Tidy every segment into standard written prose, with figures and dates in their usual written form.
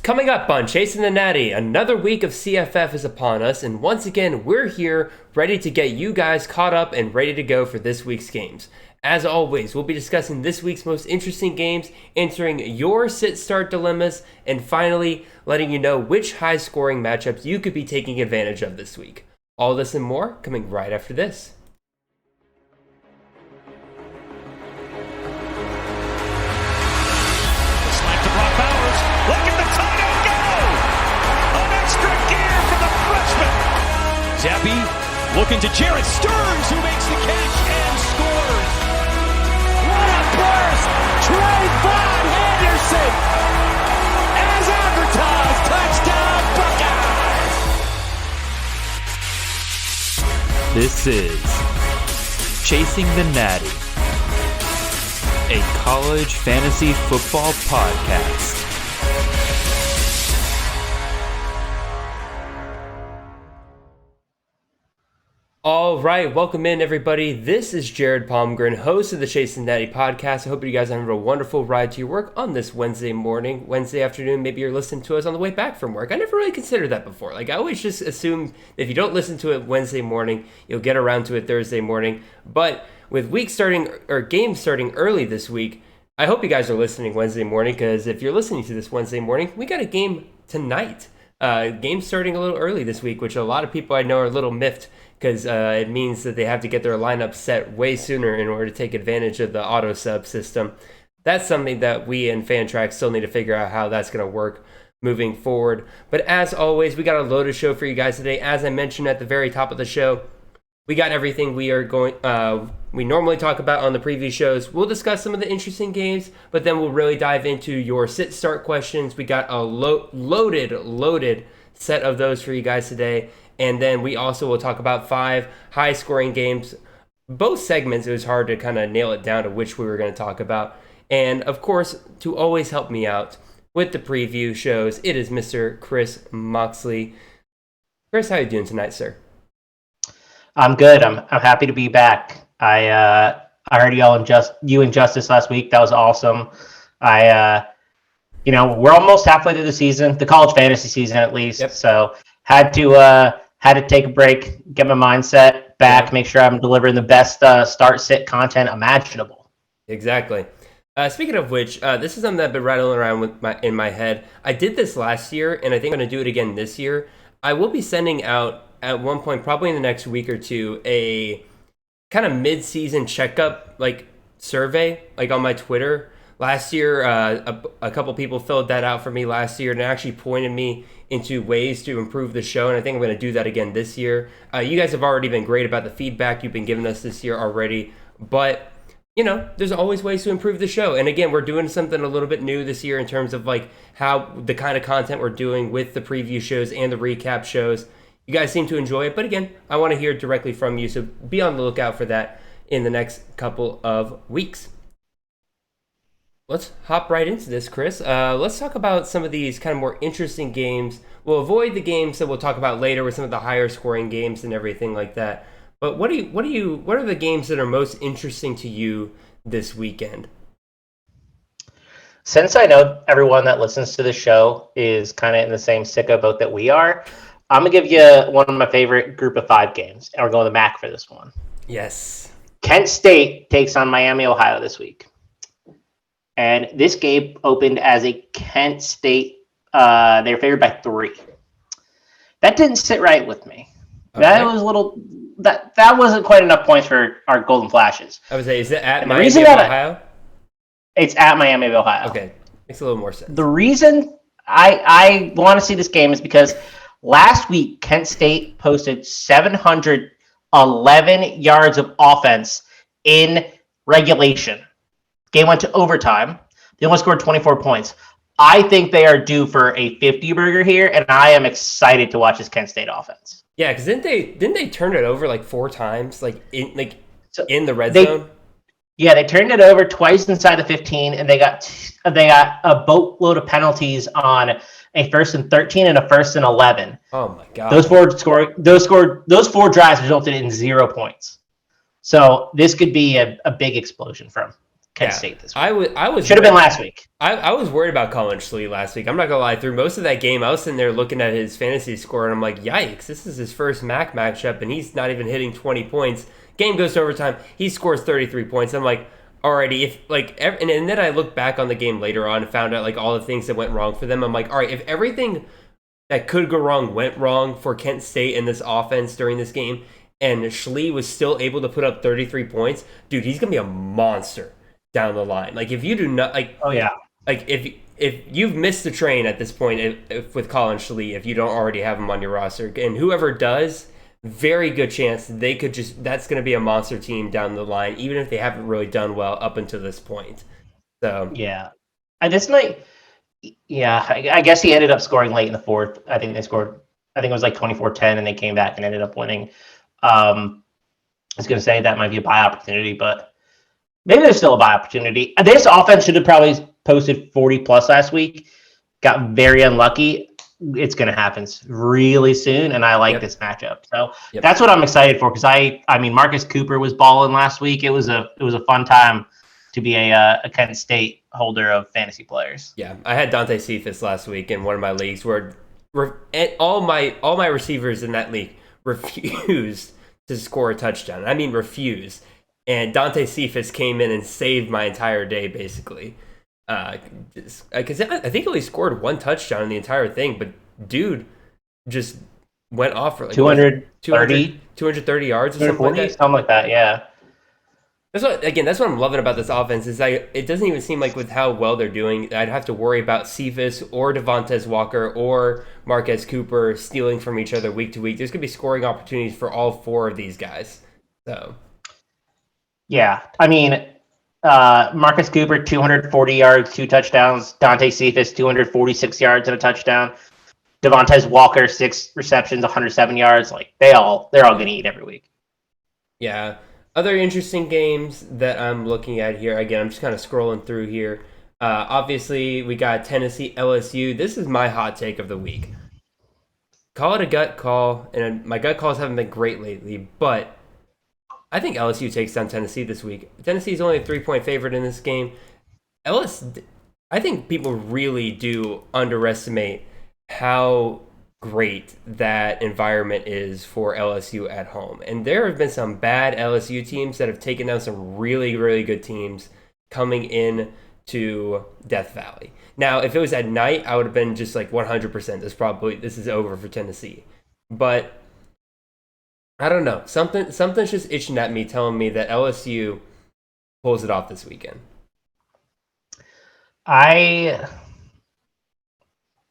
Coming up on Chasing the Natty, another week of CFF is upon us, and once again, we're here ready to get you guys caught up and ready to go for this week's games. As always, we'll be discussing this week's most interesting games, answering your sit-start dilemmas, and finally, letting you know which high-scoring matchups you could be taking advantage of this week. All this and more coming right after this. Zappy looking to Jared Stearns, who makes the catch and scores. What a burst! Trayvon Henderson, as advertised, touchdown Buckeyes! This is Chasing the Natty, a college fantasy football podcast. All right, welcome in everybody. This is Jared Palmgren, host of the Chasing Natty podcast. I hope you guys are having a wonderful ride to your work on this Wednesday morning, Wednesday afternoon. Maybe you're listening to us on the way back from work. I never really considered that before. I always just assume if you don't listen to it Wednesday morning, you'll get around to it Thursday morning. But with games starting early this week, I hope you guys are listening Wednesday morning, because if you're listening to this Wednesday morning, we got a game tonight. Game starting a little early this week, which a lot of people I know are a little miffed, because it means that they have to get their lineup set way sooner in order to take advantage of the auto sub system. That's something that we in Fantrax still need to figure out how that's going to work moving forward. But as always, we got a loaded show for you guys today. As I mentioned at the very top of the show, we got everything we normally talk about on the preview shows. We'll discuss some of the interesting games, but then we'll really dive into your sit-start questions. We got a loaded set of those for you guys today. And then we also will talk about 5 high-scoring games. Both segments, it was hard to kind of nail it down to which we were going to talk about. And, of course, to always help me out with the preview shows, it is Mr. Chris Moxley. Chris, how are you doing tonight, sir? I'm good. I'm happy to be back. I heard you and Justice last week. That was awesome. We're almost halfway through the season, the college fantasy season at least. Yep. So had to take a break, get my mindset back, make sure I'm delivering the best start-sit content imaginable. Exactly. Speaking of which, this is something I've been rattling around in my head. I did this last year, and I think I'm going to do it again this year. I will be sending out, at one point, probably in the next week or two, a kind of mid-season checkup survey on my Twitter. Last year, a couple people filled that out for me last year and actually pointed me into ways to improve the show, and I think I'm going to do that again this year. You guys have already been great about the feedback you've been giving us this year already, but there's always ways to improve the show. And again, we're doing something a little bit new this year in terms of how the kind of content we're doing with the preview shows and the recap shows. You guys seem to enjoy it, but again, I want to hear directly from you, so be on the lookout for that in the next couple of weeks. Let's hop right into this, Chris. Let's talk about some of these kind of more interesting games. We'll avoid the games that we'll talk about later with some of the higher scoring games and everything like that. But what are the games that are most interesting to you this weekend? Since I know everyone that listens to the show is kind of in the same sicko boat that we are, I'm going to give you one of my favorite group of 5 games, and we're going to MAC for this one. Yes. Kent State takes on Miami, Ohio this week. And this game opened as a Kent State, they were favored by 3. That didn't sit right with me. Okay. That was a little, that wasn't quite enough points for our Golden Flashes. I would say, is it at Miami of Ohio? It's at Miami of Ohio. Okay, makes a little more sense. The reason I want to see this game is because last week, Kent State posted 711 yards of offense in regulation. Game went to overtime. They only scored 24 points. I think they are due for a 50-burger here, and I am excited to watch this Kent State offense. Yeah, because didn't they turn it over 4 times, in the red zone? Yeah, they turned it over twice inside the 15, and they got a boatload of penalties on a 1st and 13 and a 1st and 11. Oh my God! Those four drives resulted in 0 points. So this could be a big explosion from Kent State this week. I was should have been last week. I was worried about Colin Schlee last week. I'm not gonna lie. Through most of that game, I was sitting there looking at his fantasy score, and I'm like, "Yikes! This is his first MAC matchup, and he's not even hitting 20 points." Game goes to overtime. He scores 33 points. I'm like, "Alrighty." If and then I looked back on the game later on and found out like all the things that went wrong for them. I'm like, "All right, if everything that could go wrong went wrong for Kent State in this offense during this game, and Schlee was still able to put up 33 points, dude, he's gonna be a monster down the line. Like if you do not if you've missed the train at this point if with Colin Schlee, if you don't already have him on your roster, and whoever does, very good chance that's going to be a monster team down the line, even if they haven't really done well up until this point. So yeah, I guess he ended up scoring late in the fourth. I think it was like 24-10, and they came back and ended up winning. I was going to say that might be a buy opportunity, but maybe there's still a buy opportunity. This offense should have probably posted 40 plus last week. Got very unlucky. It's going to happen really soon, and I like this matchup. So that's what I'm excited for, because I mean Marcus Cooper was balling last week. It was a fun time to be a Kent State holder of fantasy players. Yeah, I had Dante Cephas last week in one of my leagues where all my receivers in that league refused to score a touchdown. I mean refused. And Dante Cephas came in and saved my entire day, basically. Because I think he only scored one touchdown in the entire thing, but dude just went off for like 230 yards or something like that. Something like that, yeah. That's what I'm loving about this offense is it doesn't even seem like with how well they're doing, I'd have to worry about Cephas or Devontae Walker or Marquez Cooper stealing from each other week to week. There's going to be scoring opportunities for all four of these guys. So, yeah, I mean, Marcus Cooper, 240 yards, 2 touchdowns. Dante Cephas, 246 yards and a touchdown. Devontae Walker, 6 receptions, 107 yards. Like they're all going to eat every week. Yeah. Other interesting games that I'm looking at here. Again, I'm just kind of scrolling through here. Obviously, we got Tennessee, LSU. This is my hot take of the week. Call it a gut call, and my gut calls haven't been great lately, but I think LSU takes down Tennessee this week. Tennessee is only a 3-point favorite in this game. I think people really do underestimate how great that environment is for LSU at home. And there have been some bad LSU teams that have taken down some really, really good teams coming in to Death Valley. Now, if it was at night, I would have been just like 100%. This is over for Tennessee. But I don't know. Something's just itching at me, telling me that LSU pulls it off this weekend. I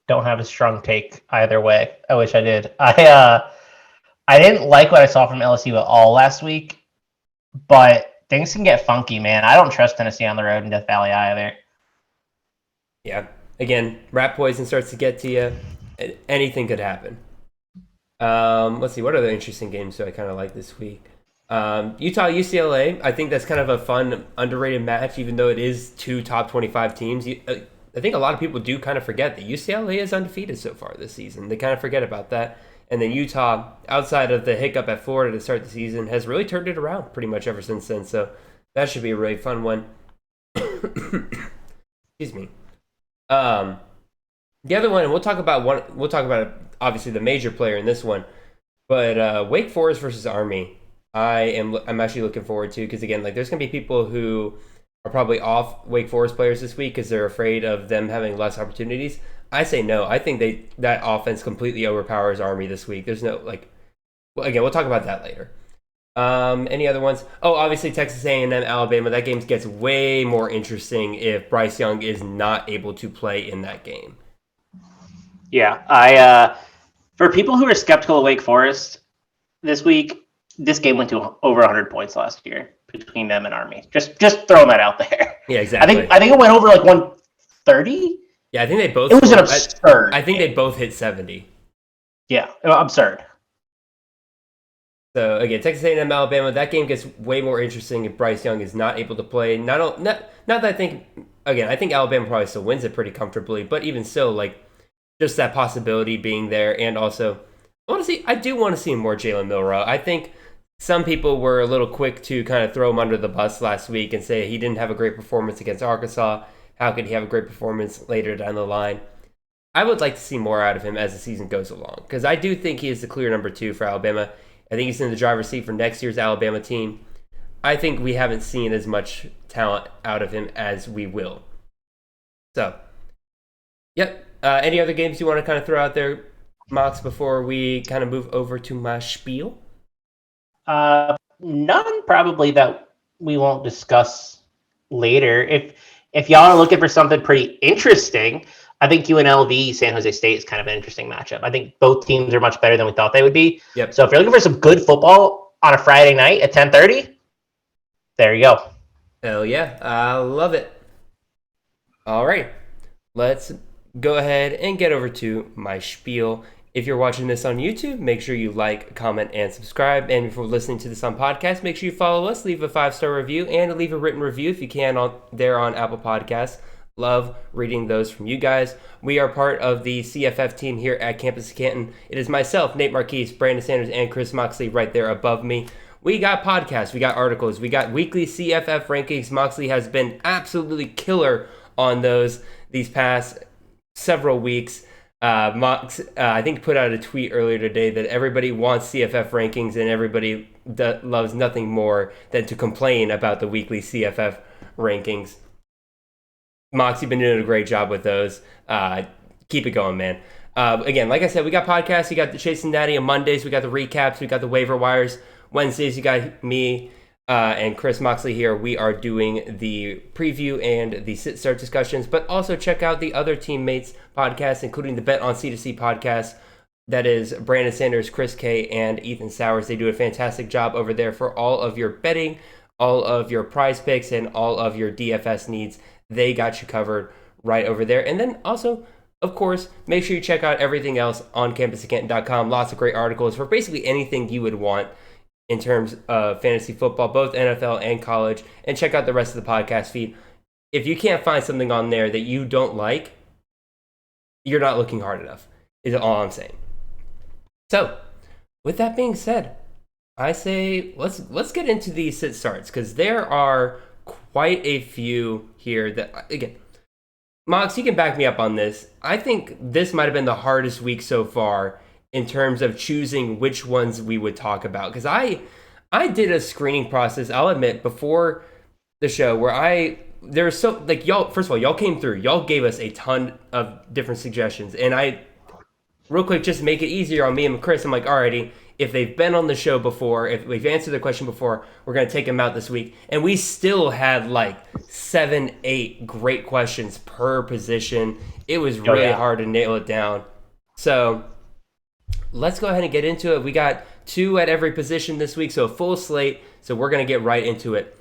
don't have a strong take either way. I wish I did. I didn't like what I saw from LSU at all last week, but things can get funky, man. I don't trust Tennessee on the road in Death Valley either. Yeah. Again, rat poison starts to get to you. Anything could happen. Let's see. What other interesting games do I kind of like this week? Utah, UCLA. I think that's kind of a fun, underrated match, even though it is 2 top 25 teams. I think a lot of people do kind of forget that UCLA is undefeated so far this season. They kind of forget about that. And then Utah, outside of the hiccup at Florida to start the season, has really turned it around pretty much ever since then. So that should be a really fun one. Excuse me. The other one, and we'll talk about obviously the major player in this one, but Wake Forest versus Army. I'm actually looking forward to, because again, like there's gonna be people who are probably off Wake Forest players this week because they're afraid of them having less opportunities. I say no. I think that offense completely overpowers Army this week. There's no again, we'll talk about that later. Any other ones? Oh, obviously Texas A&M, Alabama. That game gets way more interesting if Bryce Young is not able to play in that game. Yeah, for people who are skeptical of Wake Forest this week, this game went to over 100 points last year between them and Army. Just throwing that out there. Yeah, exactly. I think it went over like 130. Yeah, I think they both. It was an absurd. I think they both hit 70. Yeah, absurd. So again, Texas A&M, Alabama. That game gets way more interesting if Bryce Young is not able to play. Not that I think. Again, I think Alabama probably still wins it pretty comfortably, but even still, like just that possibility being there, and also I do want to see more Jalen Milroe. I think some people were a little quick to kind of throw him under the bus last week and say he didn't have a great performance against Arkansas. How could he have a great performance later down the line? I would like to see more out of him as the season goes along, because I do think he is the clear number 2 for Alabama. I think he's in the driver's seat for next year's Alabama team. I think we haven't seen as much talent out of him as we will. So, yep. Any other games you want to kind of throw out there, Mox, before we kind of move over to my spiel? None probably that we won't discuss later. If y'all are looking for something pretty interesting, I think UNLV San Jose State is kind of an interesting matchup. I think both teams are much better than we thought they would be. Yep. So if you're looking for some good football on a Friday night at 10:30, there you go. Hell yeah, I love it. All right, let's go ahead and get over to my spiel. If you're watching this on YouTube, make sure you like, comment, and subscribe. And if you're listening to this on podcast, make sure you follow us, leave a 5-star review, and leave a written review if you can on Apple Podcasts. Love reading those from you guys. We are part of the CFF team here at Campus Canton. It is myself, Nate Marquise, Brandon Sanders, and Chris Moxley right there above me. We got podcasts, we got articles, we got weekly CFF rankings. Moxley has been absolutely killer on those these past several weeks. Mox, I think, put out a tweet earlier today that everybody wants CFF rankings and everybody loves nothing more than to complain about the weekly CFF rankings. Mox, you've been doing a great job with those. Keep it going, man. Again, like I said, we got podcasts. You got the Chase and Natty on Mondays. We got the recaps. We got the waiver wires. Wednesdays, you got me and Chris Moxley here. We are doing the preview and the sit-start discussions, but also check out the other teammates' podcasts, including the Bet on C2C podcast. That is Brandon Sanders, Chris K, and Ethan Sowers. They do a fantastic job over there for all of your betting, all of your prize picks, and all of your DFS needs. They got you covered right over there. And then also, of course, make sure you check out everything else on campuscanton.com. Lots of great articles for basically anything you would want in terms of fantasy football, both NFL and college. And check out the rest of the podcast feed. If you can't find something on there that you don't like, you're not looking hard enough, is all I'm saying. So, with that being said, I say let's get into these sit starts, because there are quite a few here that, again, Mox, you can back me up on this. I think this might have been the hardest week so far in terms of choosing which ones we would talk about, because I did a screening process, I'll admit, before the show where there's so, like, y'all, first of all, y'all came through, y'all gave us a ton of different suggestions, and I, real quick, just to make it easier on me and Chris, I'm like, alrighty, if they've been on the show before, if we've answered the question before, we're going to take them out this week. And we still had like 7-8 great questions per position. It was really hard to nail it down. So let's go ahead and get into it. We got 2 at every position this week, so a full slate. So we're going to get right into it.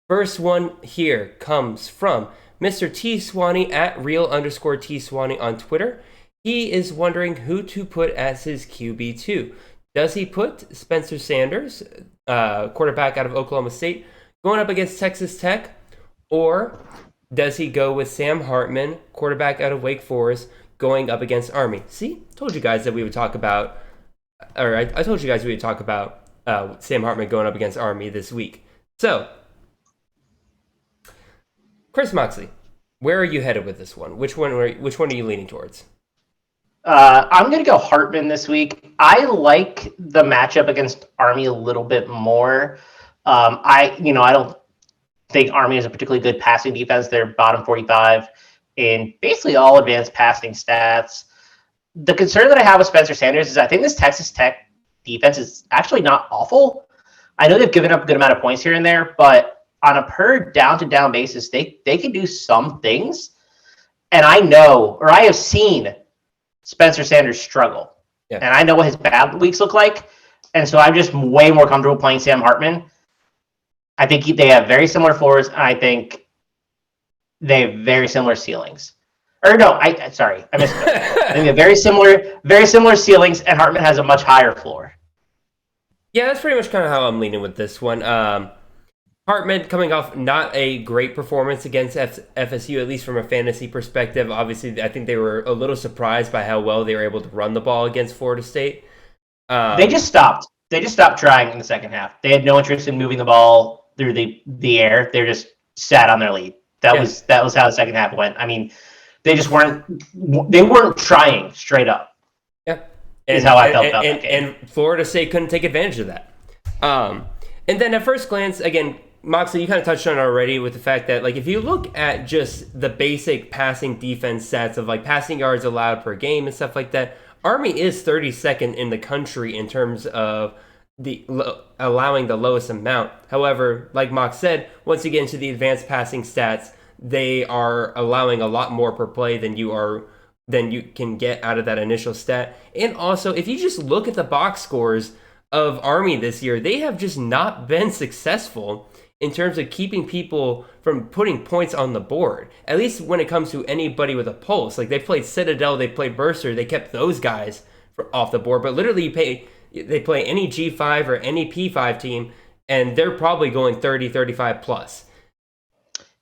First one here comes from Mr. T. Swanee at real_T. Swanee on Twitter. He is wondering who to put as his QB2. Does he put Spencer Sanders, quarterback out of Oklahoma State, going up against Texas Tech? Or does he go with Sam Hartman, quarterback out of Wake Forest, going up against Army? See, told you guys that we would talk about, or I told you guys we would talk about Sam Hartman going up against Army this week. So, Chris Moxley, where are you headed with this one? Which one are you leaning towards? I'm going to go Hartman this week. I like the matchup against Army a little bit more. I don't think Army is a particularly good passing defense. They're bottom 45 in basically all advanced passing stats. The concern that I have with Spencer Sanders is I think this Texas Tech defense is actually not awful. I know they've given up a good amount of points here and there, but on a per down-to-down basis, they can do some things. And I have seen Spencer Sanders struggle. Yeah. And I know what his bad weeks look like. And so I'm just way more comfortable playing Sam Hartman. I think they have very similar floors, and I think they have very similar ceilings. Or no, I missed it. I think they have very similar ceilings, and Hartman has a much higher floor. Yeah, that's pretty much kind of how I'm leaning with this one. Hartman coming off not a great performance against FSU, at least from a fantasy perspective. Obviously, I think they were a little surprised by how well they were able to run the ball against Florida State. They just stopped. they just stopped trying in the second half. They had no interest in moving the ball through the air. They just sat on their lead. That was how the second half went. I mean, they just weren't trying straight up. Yeah. Is how I felt about that game. And Florida State couldn't take advantage of that. And then at first glance, again, Moxley, you kind of touched on it already with the fact that, like, if you look at just the basic passing defense stats of, like, passing yards allowed per game and stuff like that, Army is 32nd in the country in terms of allowing the lowest amount. However, like Mox said, once you get into the advanced passing stats, they are allowing a lot more per play than you can get out of that initial stat. And also, if you just look at the box scores of Army this year, they have just not been successful in terms of keeping people from putting points on the board, at least when it comes to anybody with a pulse. Like, they played Citadel, they played Mercer, they kept those guys off the board, but literally they play any G5 or any P5 team, and they're probably going 30, 35 plus.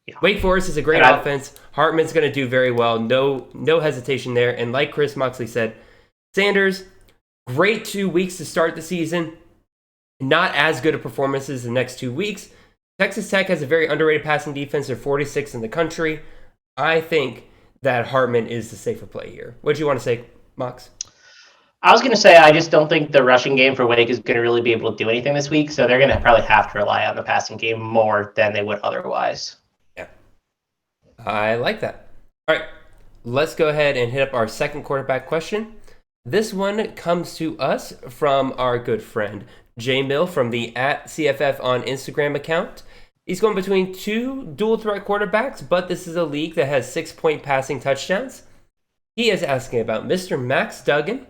Yeah. Wake Forest is a great offense. Hartman's going to do very well. No hesitation there. And like Chris Moxley said, Sanders, great 2 weeks to start the season. Not as good of performances the next 2 weeks. Texas Tech has a very underrated passing defense. They're 46th in the country. I think that Hartman is the safer play here. What do you want to say, Mox? I was going to say, I just don't think the rushing game for Wake is going to really be able to do anything this week, so they're going to probably have to rely on the passing game more than they would otherwise. Yeah. I like that. All right, let's go ahead and hit up our second quarterback question. This one comes to us from our good friend, Jay Mill, from the @CFF on Instagram account. He's going between two dual-threat quarterbacks, but this is a league that has 6-point passing touchdowns. He is asking about Mr. Max Duggan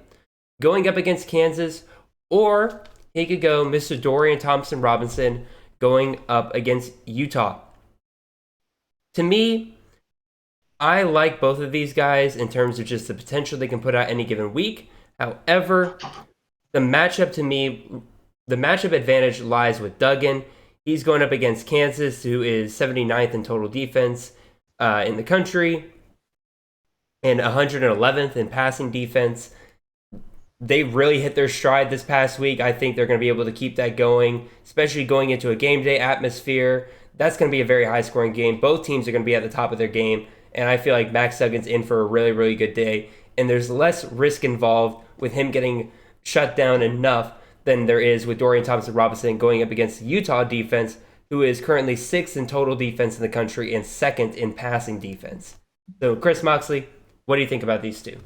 going up against Kansas, or he could go Mr. Dorian Thompson-Robinson going up against Utah. To me, I like both of these guys in terms of just the potential they can put out any given week. However, the matchup advantage lies with Duggan. He's going up against Kansas, who is 79th in total defense in the country and 111th in passing defense. They really hit their stride this past week. I think they're going to be able to keep that going, especially going into a game day atmosphere. That's going to be a very high-scoring game. Both teams are going to be at the top of their game, and I feel like Max Duggan's in for a really, really good day, and there's less risk involved with him getting shut down enough than there is with Dorian Thompson-Robinson going up against the Utah defense, who is currently 6th in total defense in the country and 2nd in passing defense. So, Chris Moxley, what do you think about these two?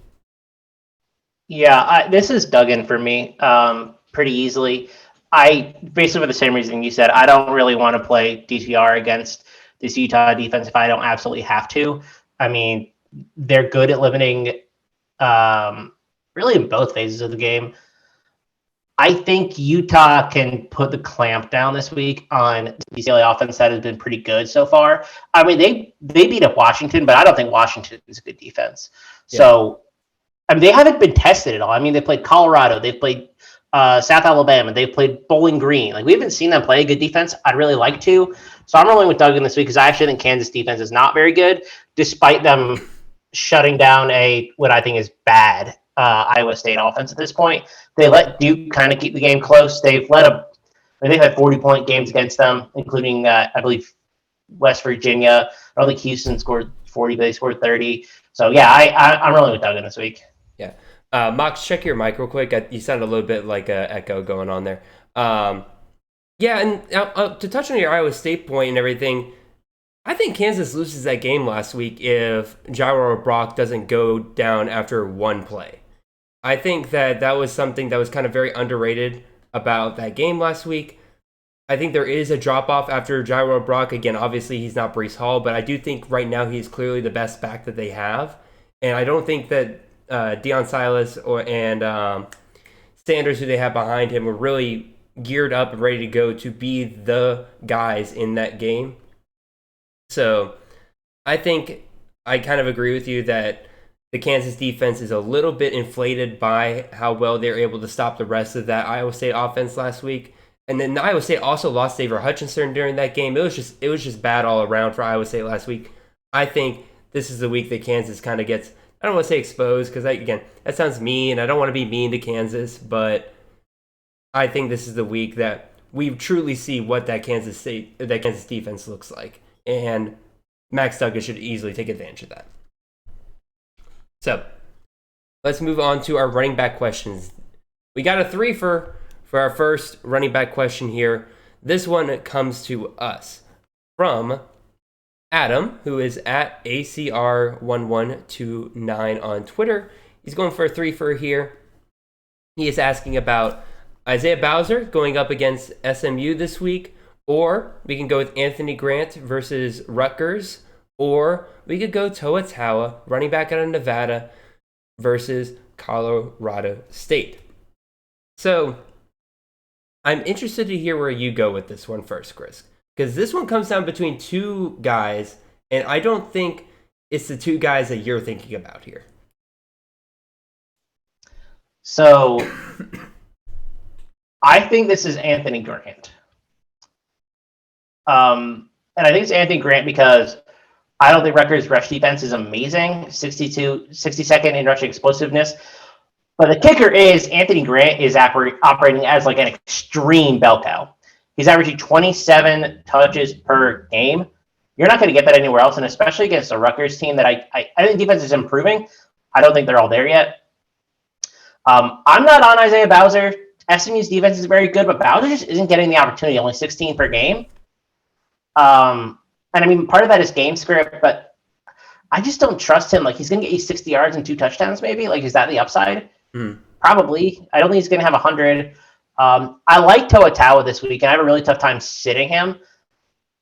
Yeah, this is Duggan for me pretty easily. Basically for the same reason you said, I don't really want to play DTR against this Utah defense if I don't absolutely have to. I mean, they're good at limiting really in both phases of the game. I think Utah can put the clamp down this week on the UCLA offense that has been pretty good so far. I mean, they beat up Washington, but I don't think Washington is a good defense. Yeah. So, I mean, they haven't been tested at all. I mean, they played Colorado, they've played South Alabama, they've played Bowling Green. Like, we haven't seen them play a good defense. I'd really like to. So I'm rolling with Duggan this week because I actually think Kansas defense is not very good, despite them shutting down what I think is bad Iowa State offense at this point. They let Duke kind of keep the game close. They've had 40-point games against them, including, I believe, West Virginia. I don't think Houston scored 40, but they scored 30. So, yeah, I'm rolling with Duggan this week. Yeah. Mox, check your mic real quick. You sound a little bit like an echo going on there. Yeah, and to touch on your Iowa State point and everything, I think Kansas loses that game last week if Jairo Brock doesn't go down after one play. I think that was something that was kind of very underrated about that game last week. I think there is a drop-off after Jairo Brock. Again, obviously he's not Breece Hall, but I do think right now he's clearly the best back that they have. And I don't think that Deion Silas and Sanders, who they have behind him, are really geared up and ready to go to be the guys in that game. So I think I kind of agree with you that the Kansas defense is a little bit inflated by how well they're able to stop the rest of that Iowa State offense last week. And then Iowa State also lost Xavier Hutchinson during that game. It was just bad all around for Iowa State last week. I think this is the week that Kansas kind of gets, I don't want to say exposed, because again, that sounds mean. I don't want to be mean to Kansas, but I think this is the week that we truly see what that Kansas defense looks like. And Max Duggan should easily take advantage of that. So, let's move on to our running back questions. We got a 3 for our first running back question here. This one comes to us from Adam, who is at ACR1129 on Twitter. He's going for a 3 for here. He is asking about Isaiah Bowser going up against SMU this week, or we can go with Anthony Grant versus Rutgers, or we could go Toa Taua, running back out of Nevada, versus Colorado State. So, I'm interested to hear where you go with this one first, Chris, because this one comes down between two guys, and I don't think it's the two guys that you're thinking about here. So, I think this is Anthony Grant. And I think it's Anthony Grant because I don't think Rutgers' rush defense is amazing, 62nd in rushing explosiveness. But the kicker is Anthony Grant is operating as like an extreme bell cow. He's averaging 27 touches per game. You're not going to get that anywhere else, and especially against a Rutgers team that I think defense is improving. I don't think they're all there yet. I'm not on Isaiah Bowser. SMU's defense is very good, but Bowser just isn't getting the opportunity, only 16 per game. And I mean, part of that is game script, but I just don't trust him. Like, he's going to get you 60 yards and 2 touchdowns, maybe. Like, is that the upside? Probably. I don't think he's going to have 100. I like Toa Taua this week, and I have a really tough time sitting him.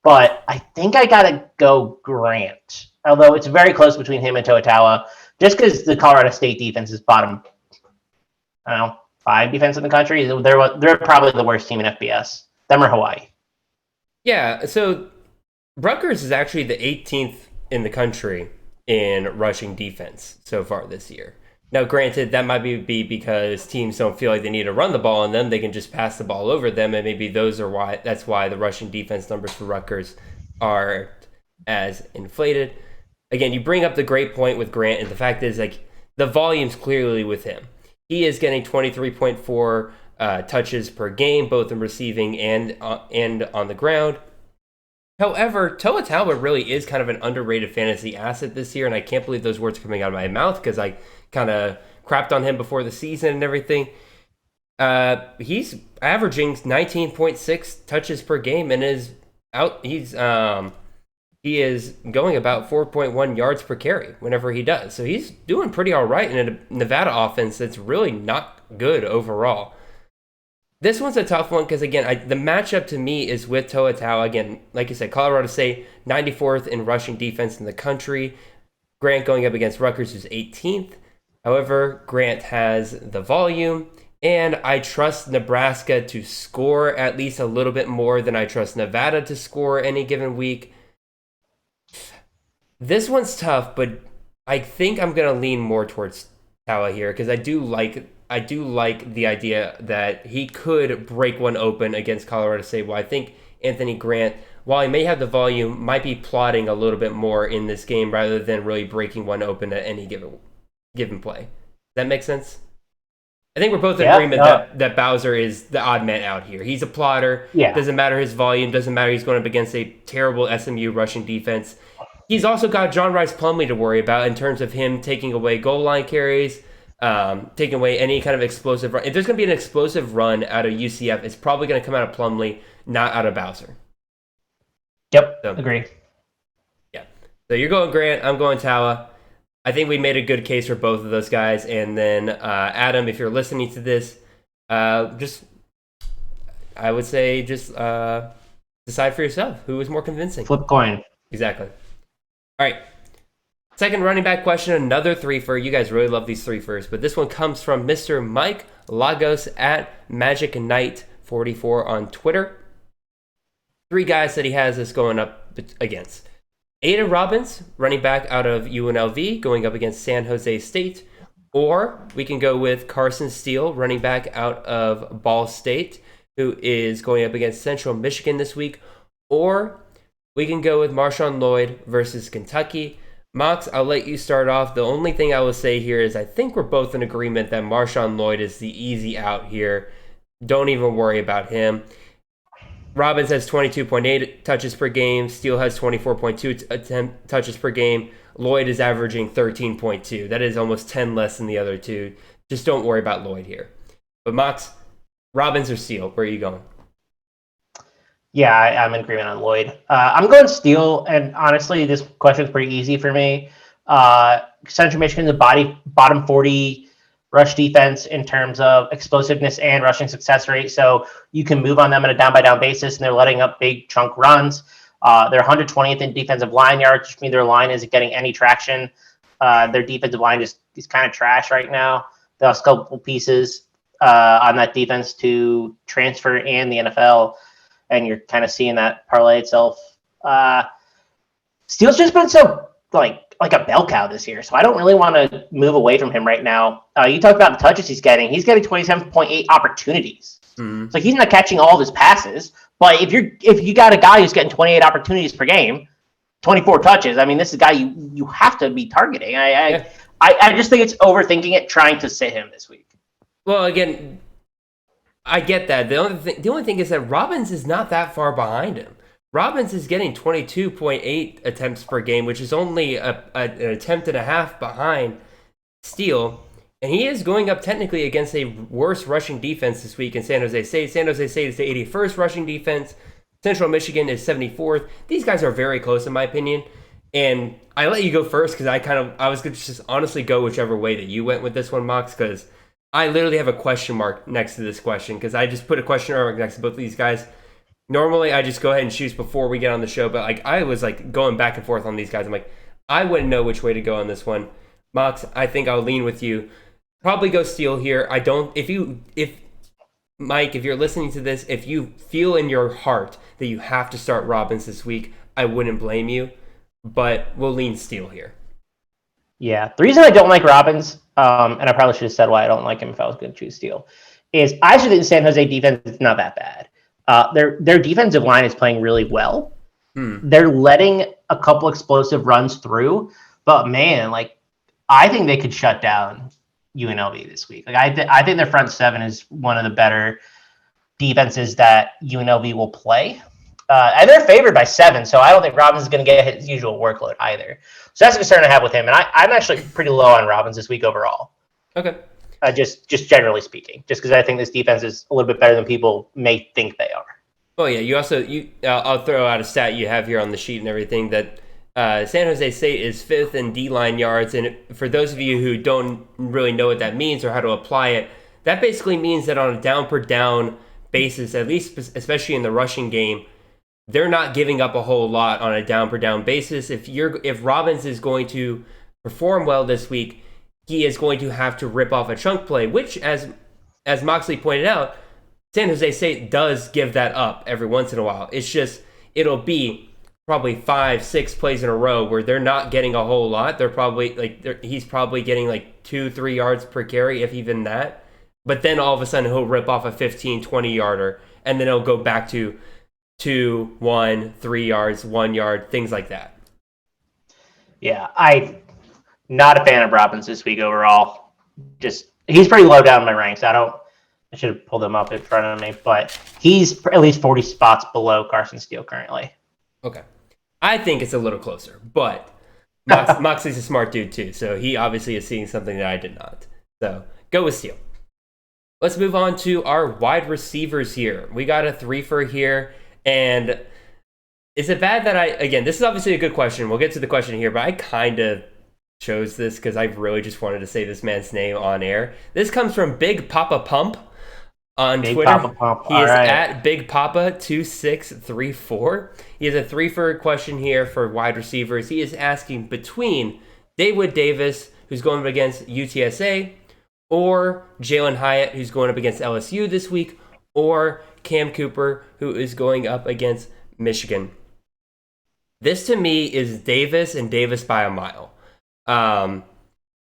But I think I got to go Grant, although it's very close between him and Toa Taua, just because the Colorado State defense is bottom, 5 defense in the country. They're probably the worst team in FBS. Them or Hawaii. Yeah, so Rutgers is actually the 18th in the country in rushing defense so far this year. Now, granted, that might be because teams don't feel like they need to run the ball on them. They can just pass the ball over them, and maybe that's why the rushing defense numbers for Rutgers are as inflated. Again, you bring up the great point with Grant, and the fact is, like, the volume's clearly with him. He is getting 23.4 touches per game, both in receiving and on the ground. However, Toa Taua really is kind of an underrated fantasy asset this year, and I can't believe those words are coming out of my mouth because I kind of crapped on him before the season and everything. He's averaging 19.6 touches per game and he is going about 4.1 yards per carry whenever he does. So he's doing pretty all right in a Nevada offense that's really not good overall. This one's a tough one because, again, the matchup to me is with Toa Taua. Again, like you said, Colorado State, 94th in rushing defense in the country. Grant going up against Rutgers, who's 18th. However, Grant has the volume, and I trust Nebraska to score at least a little bit more than I trust Nevada to score any given week. This one's tough, but I think I'm going to lean more towards Taua here because I do like the idea that he could break one open against Colorado State. Well, I think Anthony Grant, while he may have the volume, might be plotting a little bit more in this game rather than really breaking one open at any given play. Does that make sense? I think we're both in agreement that Bowser is the odd man out here. He's a plotter. Yeah. Doesn't matter his volume. Doesn't matter he's going up against a terrible SMU rushing defense. He's also got John Rice Plumlee to worry about in terms of him taking away goal line carries, taking away any kind of explosive run. If there's going to be an explosive run out of UCF, it's probably going to come out of Plumlee, not out of Bowser. Yep, agree. Yeah. So you're going Grant, I'm going Taua. I think we made a good case for both of those guys. And then, Adam, if you're listening to this, I would say decide for yourself who is more convincing. Flip coin. Exactly. All right. Second running back question, another 3-fer. You guys really love these 3-fers, but this one comes from Mr. Mike Lagos at Magic Knight 44 on Twitter. 3 guys that he has this going up against. Ada Robbins, running back out of UNLV, going up against San Jose State. Or we can go with Carson Steele, running back out of Ball State, who is going up against Central Michigan this week. Or we can go with Marshawn Lloyd versus Kentucky. Mox, I'll let you start off. The only thing I will say here is I think we're both in agreement that Marshawn Lloyd is the easy out here. Don't even worry about him. Robbins has 22.8 touches per game. Steele has 24.2 touches per game. Lloyd is averaging 13.2. That is almost 10 less than the other two. Just don't worry about Lloyd here. But Mox, Robbins or Steele? Where are you going? Yeah, I'm in agreement on Lloyd. I'm going Steele, and honestly, this question is pretty easy for me. Central Michigan's a bottom 40 rush defense in terms of explosiveness and rushing success rate. So you can move on them on a down-by-down basis, and they're letting up big chunk runs. They're 120th in defensive line yards, which means their line isn't getting any traction. Their defensive line is kind of trash right now. They lost a couple pieces on that defense to transfer and the NFL, and you're kind of seeing that parlay itself. Steele's just been so like a bell cow this year, so I don't really want to move away from him right now. You talked about the touches he's getting. He's getting 27.8 opportunities. Mm-hmm. So he's not catching all of his passes. But if you got a guy who's getting 28 opportunities per game, 24 touches, I mean, this is a guy you have to be targeting. I just think it's overthinking it, trying to sit him this week. Well, again, I get that. The only thing is that Robbins is not that far behind him. Robbins is getting 22.8 attempts per game, which is only an attempt and a half behind Steele. And he is going up technically against a worse rushing defense this week in San Jose State. San Jose State is the 81st rushing defense. Central Michigan is 74th. These guys are very close in my opinion. And I let you go first because I was going to just honestly go whichever way that you went with this one, Mox, because I literally have a question mark next to this question because I just put a question mark next to both of these guys. Normally, I just go ahead and choose before we get on the show, but I was going back and forth on these guys. I'm like, I wouldn't know which way to go on this one. Mox, I think I'll lean with you. Probably go Steele here. Mike, if you're listening to this, if you feel in your heart that you have to start Robbins this week, I wouldn't blame you, but we'll lean Steele here. Yeah, the reason I don't like Robbins, and I probably should have said why I don't like him if I was going to choose Steele, is I actually think the San Jose defense is not that bad. Their defensive line is playing really well. They're letting a couple explosive runs through, but man, I think they could shut down UNLV this week. I think their front seven is one of the better defenses that UNLV will play. And they're favored by 7, so I don't think Robbins is going to get his usual workload either. So that's a concern I have with him, and I'm actually pretty low on Robbins this week overall. Okay. Just generally speaking, just because I think this defense is a little bit better than people may think they are. Oh yeah, I'll throw out a stat you have here on the sheet and everything that San Jose State is 5th in D-line yards, and for those of you who don't really know what that means or how to apply it, that basically means that on a down-per-down basis, at least especially in the rushing game, they're not giving up a whole lot on a down-per-down basis. If Robbins is going to perform well this week, he is going to have to rip off a chunk play, which, as Moxley pointed out, San Jose State does give that up every once in a while. It's just, it'll be probably 5-6 plays in a row where they're not getting a whole lot. They're probably he's probably getting 2-3 yards per carry, if even that. But then all of a sudden he'll rip off a 15-20 yarder, and then it'll go back to 2, 1, 3 yards, 1 yard, things like that. Yeah, I'm not a fan of Robbins this week overall. Just he's pretty low down in my ranks. I should have pulled him up in front of me, but he's at least 40 spots below Carson Steele currently. Okay. I think it's a little closer, but Moxley's a smart dude too, so he obviously is seeing something that I did not. So go with Steele. Let's move on to our wide receivers here. We got a 3-for here, and is it bad that this is obviously a good question. We'll get to the question here, but I kind of chose this because I really just wanted to say this man's name on air. This comes from Big Papa Pump on Big Twitter. Papa Pump. He is at Big Papa 2634. He has a 3-for question here for wide receivers. He is asking between David Davis, who's going up against UTSA, or Jalen Hyatt, who's going up against LSU this week, or Cam Cooper, who is going up against Michigan. This to me is Davis, and Davis by a mile.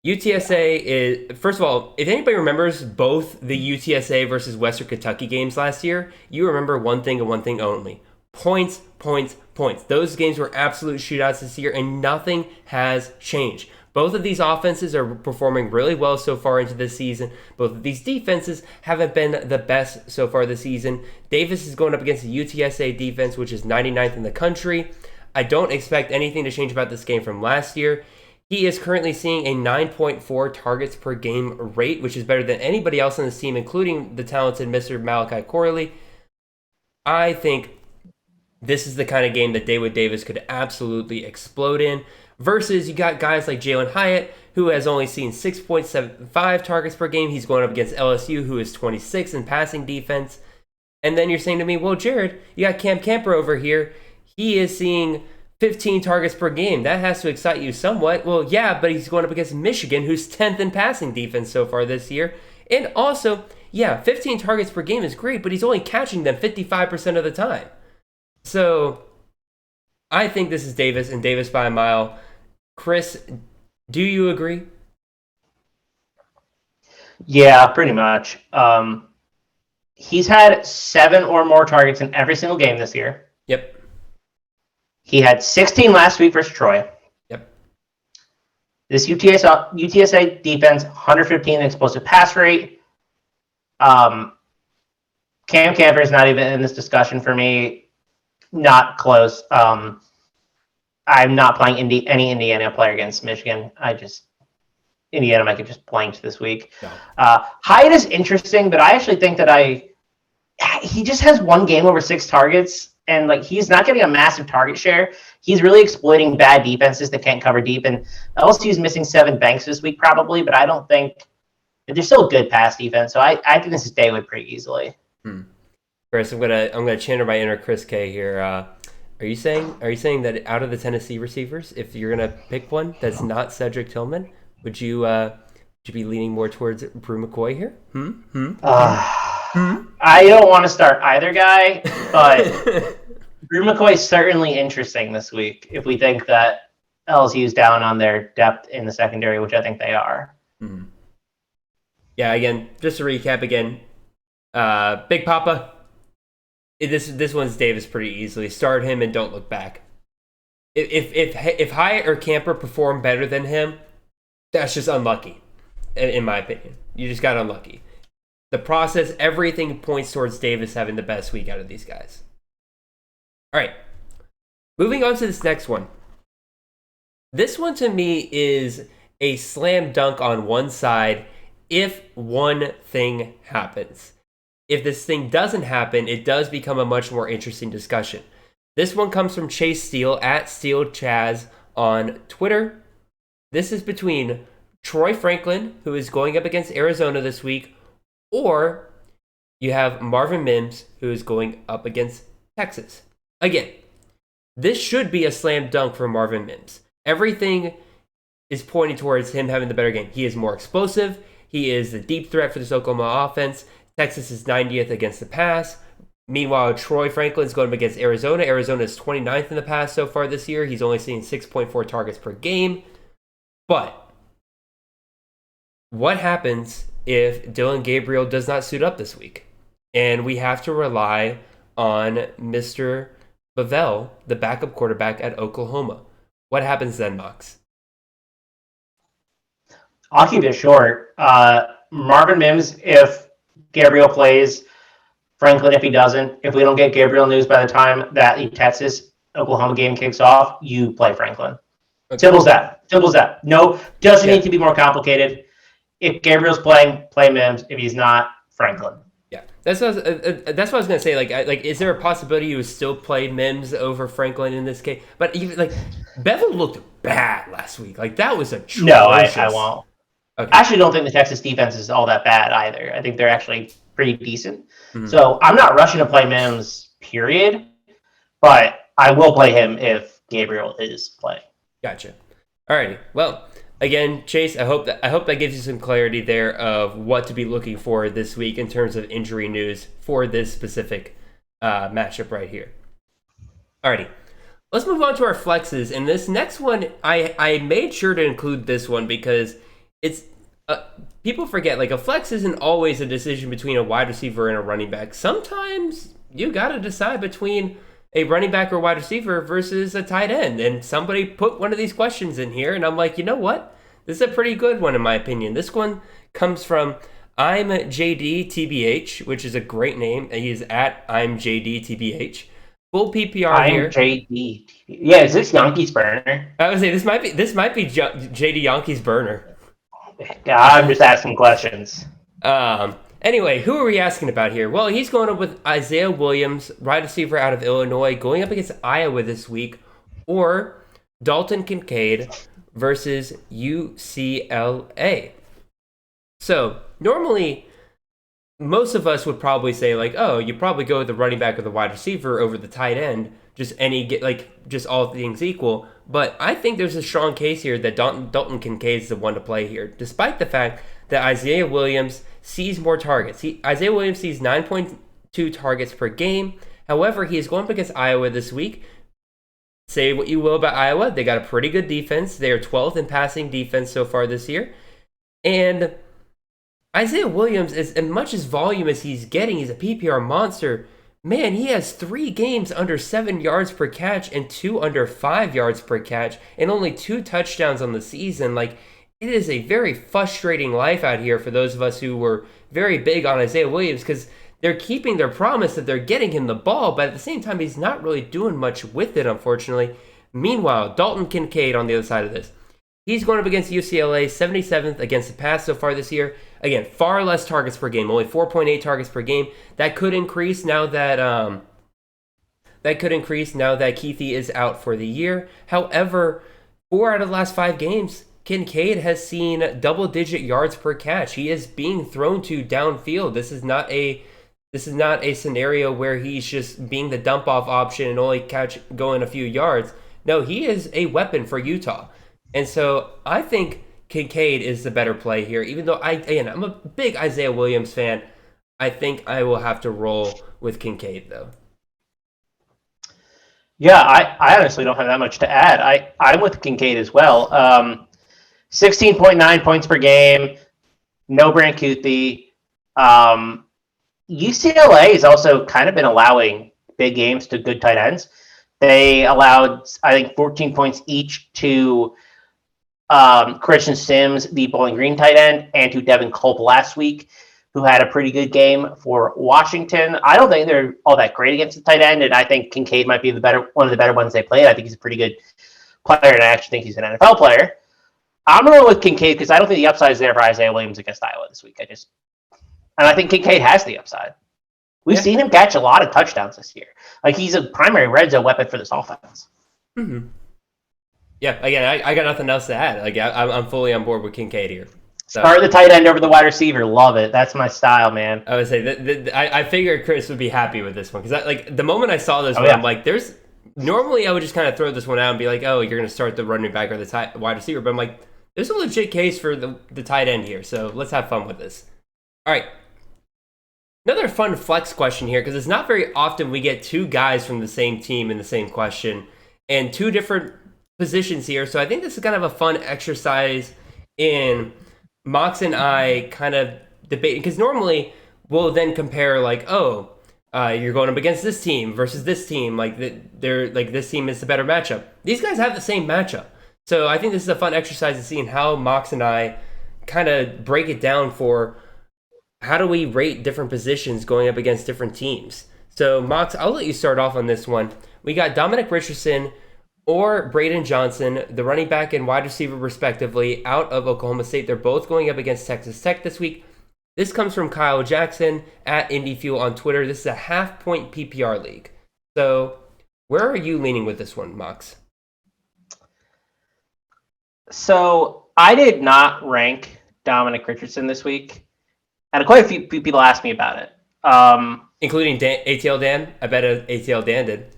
UTSA is, first of all, if anybody remembers both the UTSA versus Western Kentucky games last year, you remember one thing and one thing only. Points, points, points. Those games were absolute shootouts this year, and nothing has changed. Both of these offenses are performing really well so far into this season. Both of these defenses haven't been the best so far this season. Davis is going up against the UTSA defense, which is 99th in the country. I don't expect anything to change about this game from last year. He is currently seeing a 9.4 targets per game rate, which is better than anybody else on this team, including the talented Mr. Malachi Corley. I think this is the kind of game that David Davis could absolutely explode in. Versus you got guys like Jalen Hyatt, who has only seen 6.75 targets per game. He's going up against LSU, who is 26 in passing defense. And then you're saying to me, well, Jared, you got Cam Camper over here. He is seeing 15 targets per game. That has to excite you somewhat. Well, yeah, but he's going up against Michigan, who's 10th in passing defense so far this year. And also, yeah, 15 targets per game is great, but he's only catching them 55% of the time. So I think this is Davis, and Davis by a mile. Chris, do you agree? Yeah, pretty much. He's had 7 or more targets in every single game this year. Yep. He had 16 last week versus Troy. Yep. This UTSA defense, 115 explosive pass rate. Cam Camper is not even in this discussion for me. Not close. I'm not playing any Indiana player against Michigan. Indiana might get just blanked this week. No. Hyatt is interesting, but I actually think that he just has one game over 6 targets, and like he's not getting a massive target share. He's really exploiting bad defenses that can't cover deep, and LSU's missing 7 banks this week probably, but I don't think they're still a good pass defense. So I think this is David pretty easily. Chris, I'm gonna channel my inner Chris K here. Are you saying that out of the Tennessee receivers, if you're gonna pick one that's not Cedric Tillman, would you be leaning more towards Brew McCoy here? I don't want to start either guy, but Brew McCoy is certainly interesting this week if we think that LSU's down on their depth in the secondary, which I think they are. Yeah, again, just to recap again, Big Papa, this one's Davis pretty easily. Start him and don't look back. If Hyatt or Camper perform better than him, that's just unlucky, in my opinion. You just got unlucky. The process, everything points towards Davis having the best week out of these guys. All right, moving on to this next one. This one to me is a slam dunk on one side if one thing happens. If this thing doesn't happen, it does become a much more interesting discussion. This one comes from Chase Steele at SteeleChaz on Twitter. This is between Troy Franklin, who is going up against Arizona this week, or you have Marvin Mims, who is going up against Texas. Again, this should be a slam dunk for Marvin Mims. Everything is pointing towards him having the better game. He is more explosive. He is the deep threat for this Oklahoma offense. Texas is 90th against the pass. Meanwhile, Troy Franklin's going up against Arizona. Arizona is 29th in the pass so far this year. He's only seeing 6.4 targets per game. But what happens if Dylan Gabriel does not suit up this week? And we have to rely on Mr. Bevell, the backup quarterback at Oklahoma. What happens then, Mox? I'll keep it short. Marvin Mims, if Gabriel plays, Franklin, if he doesn't, if we don't get Gabriel news by the time that the Texas-Oklahoma game kicks off, you play Franklin. Okay. Simple as that. No, doesn't need to be more complicated. If Gabriel's playing, play Mims. If he's not, Franklin. Yeah, that's what I was gonna say. Like, is there a possibility you would still play Mims over Franklin in this case? But even like, Bevel looked bad last week. Like that was atrocious. No, I won't. Okay. I actually don't think the Texas defense is all that bad either. I think they're actually pretty decent. Mm-hmm. So I'm not rushing to play Mims, period. But I will play him if Gabriel is playing. Gotcha. Alrighty. Well, again, Chase, I hope that gives you some clarity there of what to be looking for this week in terms of injury news for this specific matchup right here. Alrighty. Let's move on to our flexes. And this next one, I made sure to include this one because it's people forget, like, a flex isn't always a decision between a wide receiver and a running back. Sometimes you got to decide between a running back or wide receiver versus a tight end. And somebody put one of these questions in here, and I'm like, you know what? This is a pretty good one in my opinion. This one comes from I'm JD TBH, which is a great name. He is at I'm JD TBH. Full PPR here. I'm JD. Yeah, is this Yankees burner? I would say this might be JD Yankees burner. I'm just asking questions. Anyway, who are we asking about here? Well, he's going up with Isaiah Williams, wide receiver out of Illinois, going up against Iowa this week, or Dalton Kincaid versus UCLA. So normally, most of us would probably say like, oh, you probably go with the running back or the wide receiver over the tight end, just all things equal. But I think there's a strong case here that Dalton Kincaid is the one to play here, despite the fact that Isaiah Williams sees more targets. Isaiah Williams sees 9.2 targets per game. However, he is going up against Iowa this week. Say what you will about Iowa, they got a pretty good defense. They are 12th in passing defense so far this year. And Isaiah Williams, as much as volume as he's getting, he's a PPR monster. Man, he has 3 games under 7 yards per catch and 2 under 5 yards per catch and only 2 touchdowns on the season. Like, it is a very frustrating life out here for those of us who were very big on Isaiah Williams because they're keeping their promise that they're getting him the ball, but at the same time, he's not really doing much with it, unfortunately. Meanwhile, Dalton Kincaid on the other side of this. He's going up against UCLA, 77th against the pass so far this year. Again, far less targets per game, only 4.8 targets per game. That could increase now that Keithy is out for the year. However, 4 out of the last 5 games, Kincaid has seen double-digit yards per catch. He is being thrown to downfield. This is not a scenario where he's just being the dump-off option and only going a few yards. No, he is a weapon for Utah. And so I think Kincaid is the better play here, even though I'm a big Isaiah Williams fan. I think I will have to roll with Kincaid, though. Yeah, I honestly don't have that much to add. I'm with Kincaid as well. 16.9 points per game, no Brant Kuithe. UCLA has also kind of been allowing big games to good tight ends. They allowed, I think, 14 points each to Christian Sims, the Bowling Green tight end, and to Devin Culp last week, who had a pretty good game for Washington. I don't think they're all that great against the tight end, and I think Kincaid might be one of the better ones they played. I think he's a pretty good player, and I actually think he's an NFL player. I'm going to go with Kincaid because I don't think the upside is there for Isaiah Williams against Iowa this week. And I think Kincaid has the upside. We've seen him catch a lot of touchdowns this year. Like, he's a primary red zone weapon for this offense. Mm-hmm. Yeah, again, I got nothing else to add. Like, I'm fully on board with Kincaid here. So, start the tight end over the wide receiver. Love it. That's my style, man. I would say I figured Chris would be happy with this one because the moment I saw this one, I'm like, normally I would just kind of throw this one out and be like, oh, you're going to start the running back or the wide receiver. But I'm like, there's a legit case for the tight end here. So let's have fun with this. All right. Another fun flex question here because it's not very often we get 2 guys from the same team in the same question and 2 different positions here. So I think this is kind of a fun exercise in Mox and I kind of debating because normally we'll then compare like, you're going up against this team versus this team. Like this team is the better matchup. These guys have the same matchup. So I think this is a fun exercise in seeing how Mox and I kind of break it down for how do we rate different positions going up against different teams. So Mox, I'll let you start off on this one. We got Dominic Richardson or Braden Johnson, the running back and wide receiver respectively, out of Oklahoma State. They're both going up against Texas Tech this week. This comes from Kyle Jackson at IndyFuel on Twitter. This is a half-point PPR league. So where are you leaning with this one, Mox? So I did not rank Dominic Richardson this week, and quite a few people asked me about it. Including ATL Dan? I bet ATL Dan did.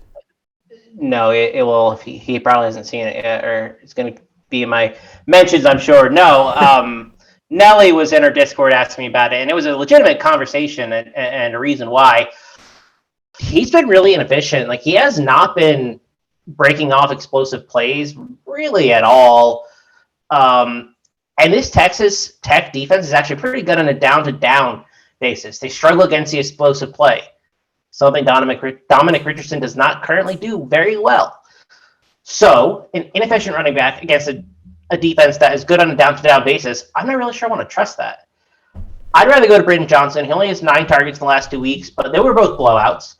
No, it will. He probably hasn't seen it yet, or it's going to be in my mentions, I'm sure. No, Nelly was in our Discord asking me about it, and it was a legitimate conversation and a reason why. He's been really inefficient. Like, he has not been breaking off explosive plays really at all. And this Texas Tech defense is actually pretty good on a down-to-down basis. They struggle against the explosive play, something Dominic Richardson does not currently do very well. So, an inefficient running back against a a defense that is good on a down-to-down basis, I'm not really sure I want to trust that. I'd rather go to Braden Johnson. He only has 9 targets in the last 2 weeks, but they were both blowouts.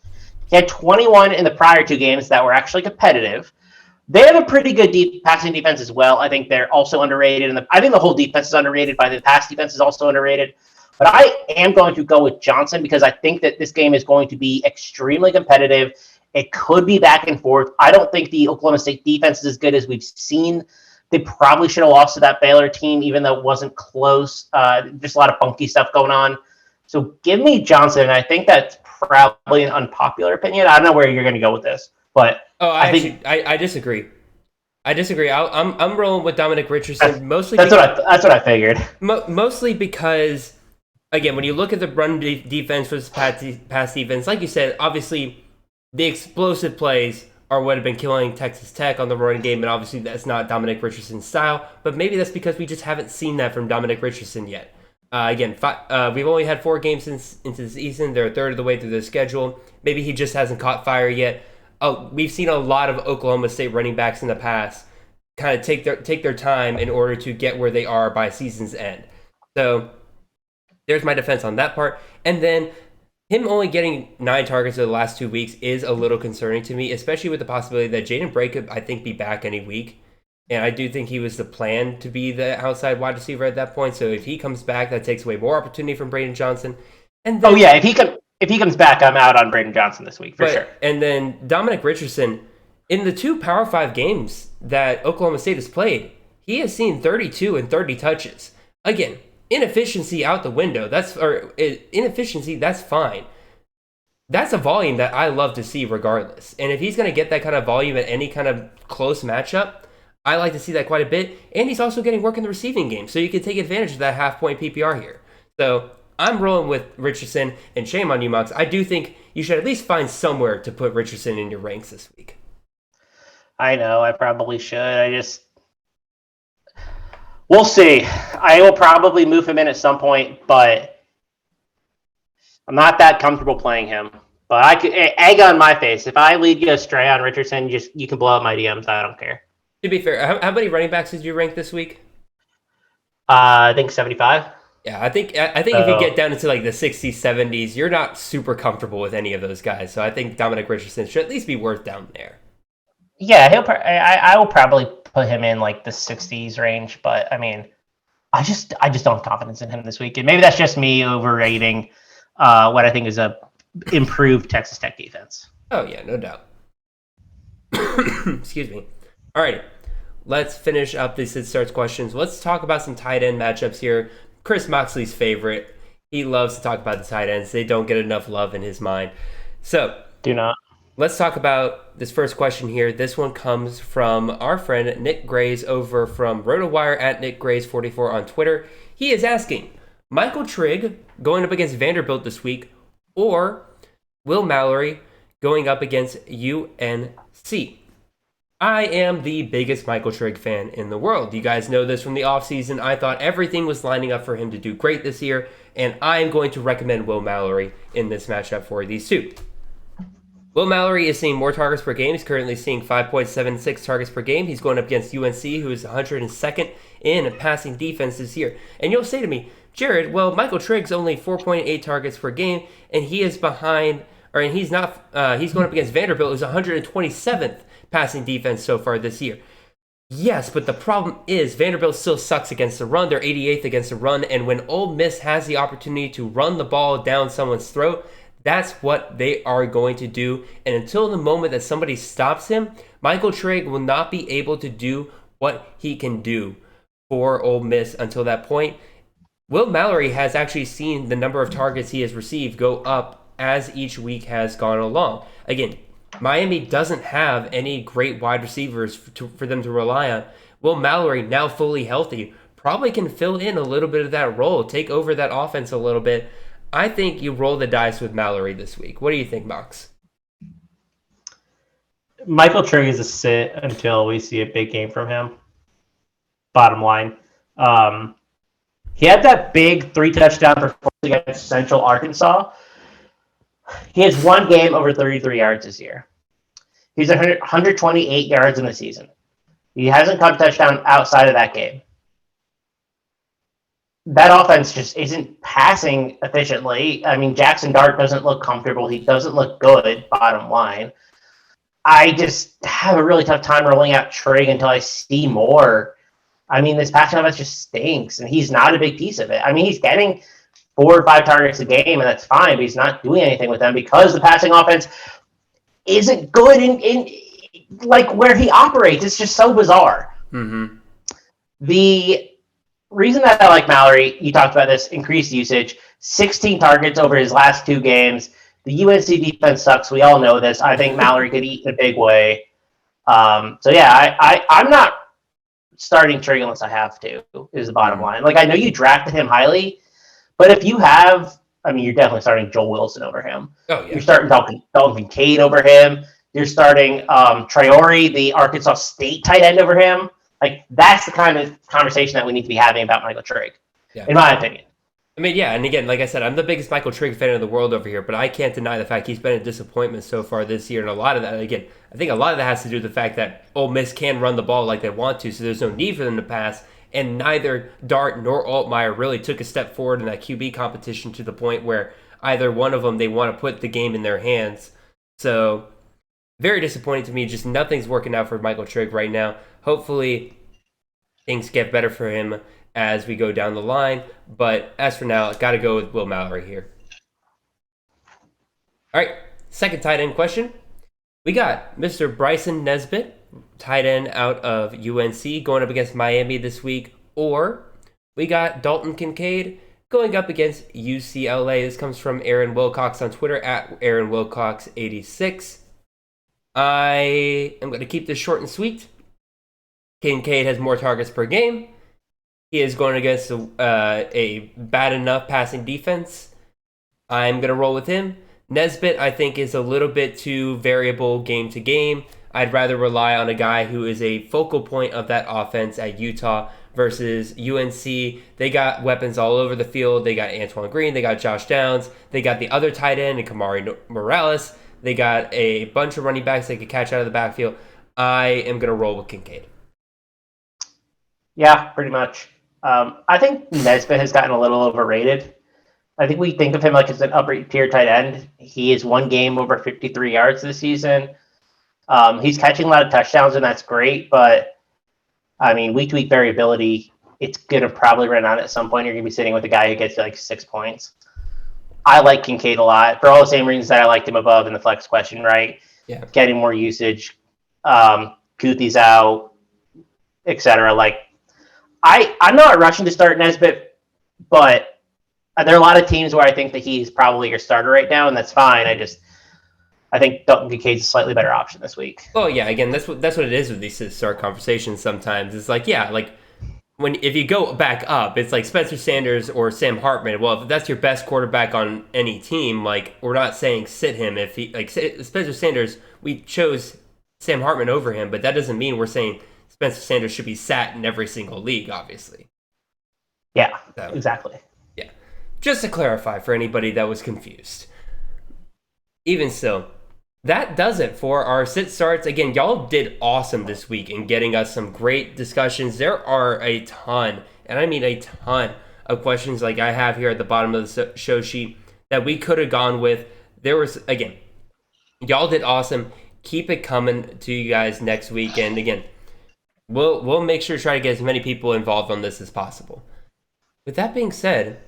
He had 21 in the prior 2 games that were actually competitive. They have a pretty good passing defense as well. I think they're also underrated. And I think the whole defense is underrated. By the pass defense is also underrated. But I am going to go with Johnson because I think that this game is going to be extremely competitive. It could be back and forth. I don't think the Oklahoma State defense is as good as we've seen. They probably should have lost to that Baylor team, even though it wasn't close. Just a lot of funky stuff going on. So give me Johnson. I think that's probably an unpopular opinion. I don't know where you're going to go with this, but I disagree. I disagree. I'm rolling with Dominic Richardson mostly. That's what I figured. Mostly because, again, when you look at the run defense versus pass defense, like you said, obviously the explosive plays are what have been killing Texas Tech on the running game, and obviously that's not Dominic Richardson's style, but maybe that's because we just haven't seen that from Dominic Richardson yet. Again, we've only had 4 games into the season. They're a third of the way through the schedule. Maybe he just hasn't caught fire yet. We've seen a lot of Oklahoma State running backs in the past kind of take their time in order to get where they are by season's end. So there's my defense on that part. And then him only getting 9 targets in the last 2 weeks is a little concerning to me, especially with the possibility that Jaden Bray could, I think, be back any week. And I do think he was the plan to be the outside wide receiver at that point. So if he comes back, that takes away more opportunity from Braden Johnson. And then, if he comes back, I'm out on Braden Johnson this week for sure. And then Dominic Richardson, in the 2 Power 5 games that Oklahoma State has played, he has seen 32 and 30 touches. Again, inefficiency out the window. That's fine. That's a volume that I love to see regardless. And if he's going to get that kind of volume at any kind of close matchup, I like to see that quite a bit. And he's also getting work in the receiving game, so you can take advantage of that half-point PPR here. So I'm rolling with Richardson, and shame on you, Mox. I do think you should at least find somewhere to put Richardson in your ranks this week. I know, I probably should. We'll see. I will probably move him in at some point, but I'm not that comfortable playing him. But I could egg on my face. If I lead you astray on Richardson, you can blow up my DMs. I don't care. To be fair, how many running backs did you rank this week? I think 75. Yeah, I think if you get down into like the 60s, 70s, you're not super comfortable with any of those guys. So I think Dominic Richardson should at least be worth down there. Yeah, I will probably put him in like the 60s range, but I mean, I just don't have confidence in him this week. And maybe that's just me overrating what I think is a improved Texas Tech defense. Oh yeah, no doubt. Excuse me. All right, let's finish up these Sid Starts questions. Let's talk about some tight end matchups here. Chris Moxley's favorite. He loves to talk about the tight ends. They don't get enough love in his mind. So, do not. Let's talk about this first question here. This one comes from our friend Nick Grays over from RotoWire at Nick Grays44 on Twitter. He is asking, Michael Trigg going up against Vanderbilt this week or Will Mallory going up against UNC? I am the biggest Michael Trigg fan in the world. You guys know this from the offseason. I thought everything was lining up for him to do great this year, and I am going to recommend Will Mallory in this matchup for these two. Will Mallory is seeing more targets per game. He's currently seeing 5.76 targets per game. He's going up against UNC, who is 102nd in passing defense this year. And you'll say to me, Jared, well, Michael Trigg's only 4.8 targets per game, and he is behind, and he's not. He's going up against Vanderbilt, who's 127th passing defense so far this year. Yes, but the problem is Vanderbilt still sucks against the run. They're 88th against the run, and when Ole Miss has the opportunity to run the ball down someone's throat, that's what they are going to do. And until the moment that somebody stops him, Michael Trigg will not be able to do what he can do for Ole Miss until that point. Will Mallory has actually seen the number of targets he has received go up as each week has gone along. Again, Miami doesn't have any great wide receivers for them to rely on. Will Mallory, now fully healthy, probably can fill in a little bit of that role, take over that offense a little bit. I think you roll the dice with Mallory this week. What do you think, Mox? Michael Trigg is a sit until we see a big game from him. Bottom line. He had that big 3-touchdown performance against Central Arkansas. He has one game over 33 yards this year. He's 128 yards in the season. He hasn't caught a touchdown outside of that game. That offense just isn't passing efficiently. I mean, Jackson Dart doesn't look comfortable. He doesn't look good, bottom line. I just have a really tough time rolling out Trigg until I see more. I mean, this passing offense just stinks, and he's not a big piece of it. I mean, he's getting 4 or 5 targets a game, and that's fine, but he's not doing anything with them because the passing offense isn't good in like where he operates. It's just so bizarre. Mm-hmm. The reason that I like Mallory, you talked about this, increased usage, 16 targets over his last 2 games. The UNC defense sucks. We all know this. I think Mallory could eat in a big way. So, yeah, I'm not starting Trigg unless I have to, is the bottom line. Like, I know you drafted him highly, but if you have, I mean, you're definitely starting Joel Wilson over him. Oh, yeah. You're starting Dalton Kincaid over him. You're starting Traore, the Arkansas State tight end, over him. Like, that's the kind of conversation that we need to be having about Michael Trigg, in my opinion. I mean, yeah, and again, like I said, I'm the biggest Michael Trigg fan in the world over here, but I can't deny the fact he's been a disappointment so far this year, and a lot of that, again, I think a lot of that has to do with the fact that Ole Miss can run the ball like they want to, so there's no need for them to pass, and neither Dart nor Altmaier really took a step forward in that QB competition to the point where either one of them, they want to put the game in their hands. So, very disappointing to me, just nothing's working out for Michael Trigg right now. Hopefully, things get better for him as we go down the line. But as for now, got to go with Will Mallory here. All right, second tight end question. We got Mr. Bryson Nesbitt, tight end out of UNC, going up against Miami this week. Or we got Dalton Kincaid going up against UCLA. This comes from Aaron Wilcox on Twitter, at AaronWilcox86. I am going to keep this short and sweet. Kincaid has more targets per game. He is going against a bad enough passing defense. I'm going to roll with him. Nesbitt, I think, is a little bit too variable game to game. I'd rather rely on a guy who is a focal point of that offense at Utah versus UNC. They got weapons all over the field. They got Antoine Green. They got Josh Downs. They got the other tight end, Kamari Morales. They got a bunch of running backs they could catch out of the backfield. I am going to roll with Kincaid. Yeah, pretty much. I think Nesbitt has gotten a little overrated. I think we think of him like as an upper tier tight end. He is 1 game over 53 yards this season. He's catching a lot of touchdowns, and that's great. But, I mean, week-to-week variability, it's going to probably run out at some point. You're going to be sitting with a guy who gets like 6 points. I like Kincaid a lot for all the same reasons that I liked him above in the flex question, right? Yeah. Getting more usage, Kuthie's out, etc. Like, I'm not rushing to start Nesbitt, but there are a lot of teams where I think that he's probably your starter right now, and that's fine. I think Dalton Kincaid's a slightly better option this week. Oh yeah, again, that's what it is with these start conversations. Sometimes it's like, yeah, like if you go back up, it's like Spencer Sanders or Sam Hartman. Well, if that's your best quarterback on any team, like we're not saying sit him. If he like Spencer Sanders, we chose Sam Hartman over him, but that doesn't mean we're saying Spencer Sanders should be sat in every single league, obviously. Yeah, exactly. Yeah. Just to clarify for anybody that was confused. Even so, that does it for our sit starts. Again, y'all did awesome this week in getting us some great discussions. There are a ton, and I mean a ton, of questions like I have here at the bottom of the show sheet that we could have gone with. There was, again, y'all did awesome. Keep it coming to you guys next week. And again, We'll make sure to try to get as many people involved on this as possible. With that being said,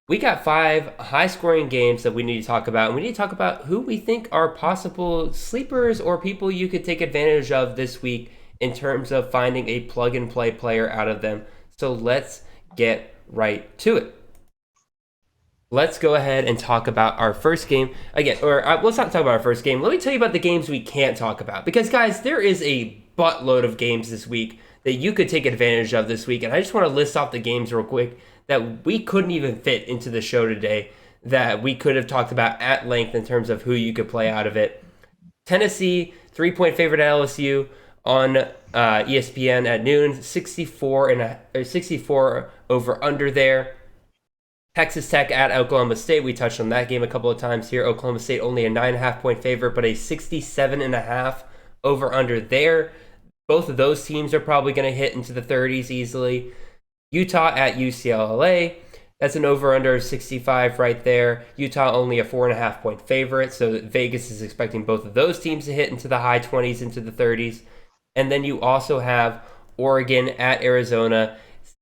we got 5 high-scoring games that we need to talk about, and we need to talk about who we think are possible sleepers or people you could take advantage of this week in terms of finding a plug-and-play player out of them. So let's get right to it. Let's go ahead and talk about our first game. Again, let's not talk about our first game. Let me tell you about the games we can't talk about. Because, guys, there is a buttload of games this week that you could take advantage of this week. And I just want to list off the games real quick that we couldn't even fit into the show today that we could have talked about at length in terms of who you could play out of it. Tennessee, 3-point favorite at LSU on ESPN at noon, 64 over under there. Texas Tech at Oklahoma State. We touched on that game a couple of times here. Oklahoma State only a 9.5 point favorite, but a 67.5 over under there. both of those teams are probably going to hit into the 30s easily. Utah at UCLA. That's an over-under of 65 right there. Utah only a 4.5-point favorite, so Vegas is expecting both of those teams to hit into the high 20s, into the 30s. And then you also have Oregon at Arizona,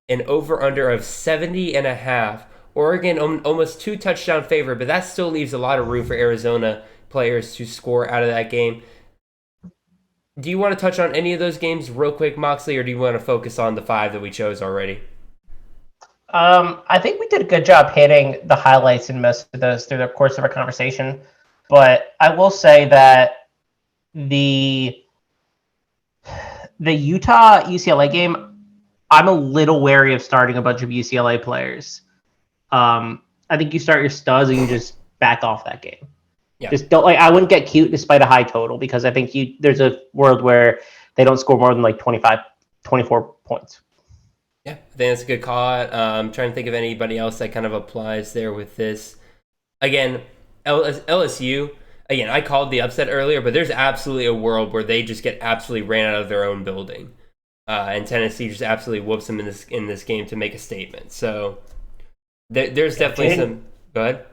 an over-under of 70.5. Oregon almost 2 touchdown favorite, but that still leaves a lot of room for Arizona players to score out of that game. Do you want to touch on any of those games real quick, Moxley, or do you want to focus on the 5 that we chose already? I think we did a good job hitting the highlights in most of those through the course of our conversation. But I will say that the Utah UCLA game, I'm a little wary of starting a bunch of UCLA players. I think you start your studs and you just back off that game. Yeah. Just don't I wouldn't get cute despite a high total, because I think there's a world where they don't score more than 24 points. Yeah, I think that's a good call. I'm trying to think of anybody else that kind of applies there with this. Again, LSU, again, I called the upset earlier, but there's absolutely a world where they just get absolutely ran out of their own building. And Tennessee just absolutely whoops them in this game to make a statement. So there's definitely some... Go ahead.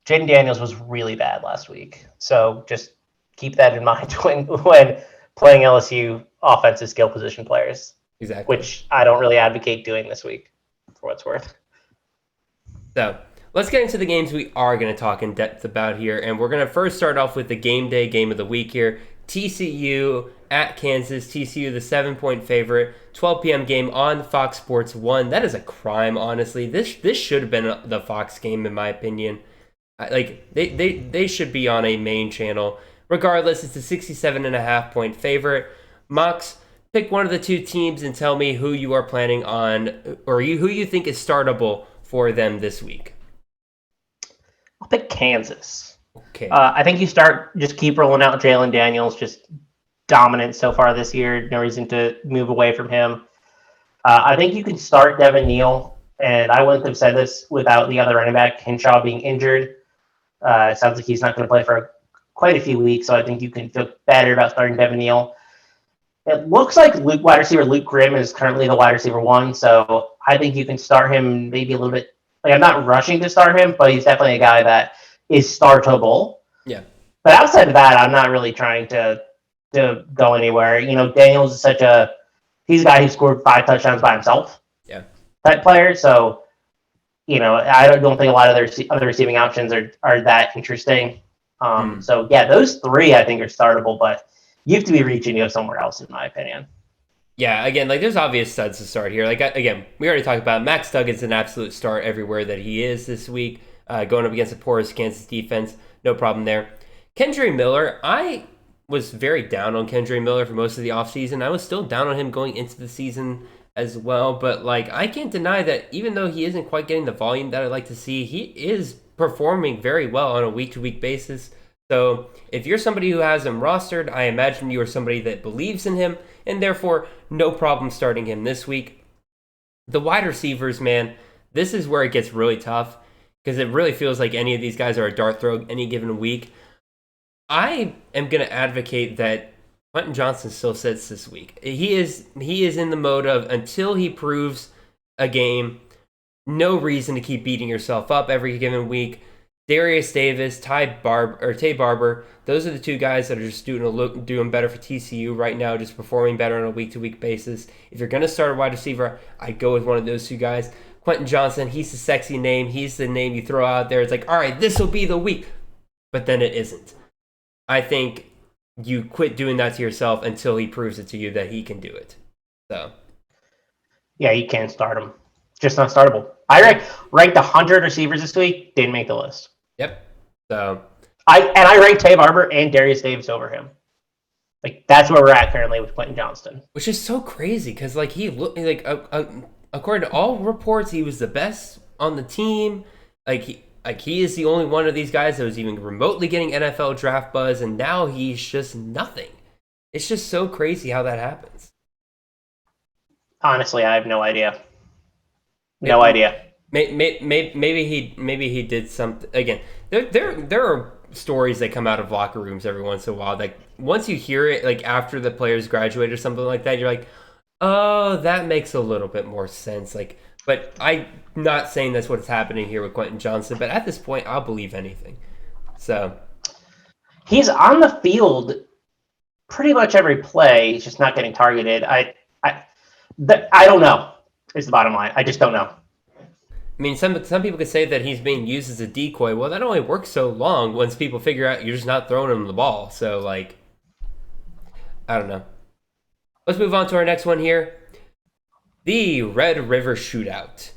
Jaden Daniels was really bad last week. So just keep that in mind when playing LSU offensive skill position players. Exactly. Which I don't really advocate doing this week, for what it's worth. So let's get into the games we are going to talk in depth about here. And we're going to first start off with the game day game of the week here. TCU at Kansas. TCU, the 7-point favorite. 12 p.m. game on Fox Sports 1. That is a crime, honestly. This should have been the Fox game, in my opinion. Like, they should be on a main channel. Regardless, it's a 67.5-point favorite. Mox, pick one of the two teams and tell me who you are planning on, or who you think is startable for them this week. I'll pick Kansas. Okay. I think you just keep rolling out Jalen Daniels, just dominant so far this year. No reason to move away from him. I think you can start Devin Neal, and I wouldn't have said this without the other running back, Hinshaw, being injured. It sounds like he's not going to play for quite a few weeks, so I think you can feel better about starting Devin Neal. It looks like wide receiver Luke Grimm is currently the wide receiver 1, so I think you can start him maybe a little bit. Like, I'm not rushing to start him, but he's definitely a guy that is startable. Yeah. But outside of that, I'm not really trying to go anywhere. You know, Daniels is he's a guy who scored 5 touchdowns by himself. Yeah. Type player, so, you know, I don't think a lot of their other receiving options are that interesting. So, yeah, those 3 I think are startable, but you have to be reaching to go somewhere else, in my opinion. Yeah, again, like, there's obvious studs to start here. Like, again, we already talked about Max Duggan's an absolute start everywhere that he is this week, going up against a porous Kansas defense. No problem there. Kendre Miller, I was very down on Kendre Miller for most of the offseason. I was still down on him going into the season as well, but, like, I can't deny that even though he isn't quite getting the volume that I'd like to see, he is performing very well on a week-to-week basis. So if you're somebody who has him rostered, I imagine you are somebody that believes in him, and therefore no problem starting him this week. The wide receivers, man, this is where it gets really tough, because it really feels like any of these guys are a dart throw any given week. I am going to advocate that Quentin Johnson still sits this week. He is in the mode of, until he proves a game, no reason to keep beating yourself up every given week. Darius Davis, Tay Barber, those are the 2 guys that are just doing better for TCU right now, just performing better on a week-to-week basis. If you're going to start a wide receiver, I'd go with one of those 2 guys. Quentin Johnson, he's the sexy name. He's the name you throw out there. It's like, all right, this will be the week. But then it isn't. I think you quit doing that to yourself until he proves it to you that he can do it. So, yeah, you can start him. Just not startable. I ranked 100 receivers this week. Didn't make the list. Yep. So I ranked Tay Barber and Darius Davis over him. Like, that's where we're at currently with Quentin Johnston. Which is so crazy, because like he looked like according to all reports, he was the best on the team. He is the only one of these guys that was even remotely getting NFL draft buzz, and now he's just nothing. It's just so crazy how that happens. Honestly, I have no idea. No idea. Maybe he did something. Again, there are stories that come out of locker rooms every once in a while that once you hear it, like after the players graduate or something like that, you're like, oh, that makes a little bit more sense. Like, but I'm not saying that's what's happening here with Quentin Johnson. But at this point, I'll believe anything. So he's on the field pretty much every play. He's just not getting targeted. I don't know. Is the bottom line. I just don't know. I mean, some people could say that he's being used as a decoy. Well, that only works so long once people figure out you're just not throwing him the ball. So, like, I don't know. Let's move on to our next one here. The Red River Shootout.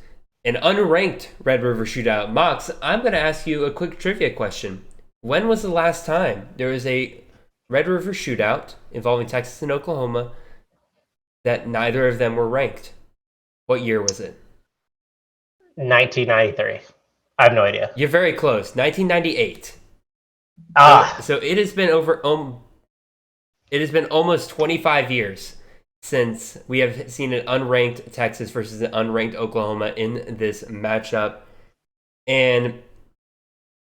An unranked Red River Shootout. Mox, I'm going to ask you a quick trivia question. When was the last time there was a Red River Shootout involving Texas and Oklahoma that neither of them were ranked? What year was it? 1993. I have no idea. You're very close. 1998. So it has been it has been almost 25 years since we have seen an unranked Texas versus an unranked Oklahoma in this matchup. And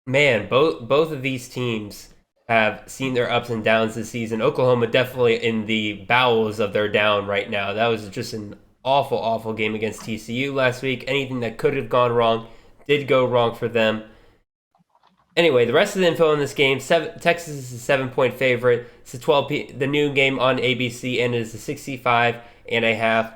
man, both of these teams have seen their ups and downs this season. Oklahoma definitely in the bowels of their down right now. That was just an awful game against TCU last week. Anything that could have gone wrong did go wrong for them. Anyway, the rest of the info in this game: Texas is a 7-point favorite. It's a 12 the new game on ABC, and it is a 65.5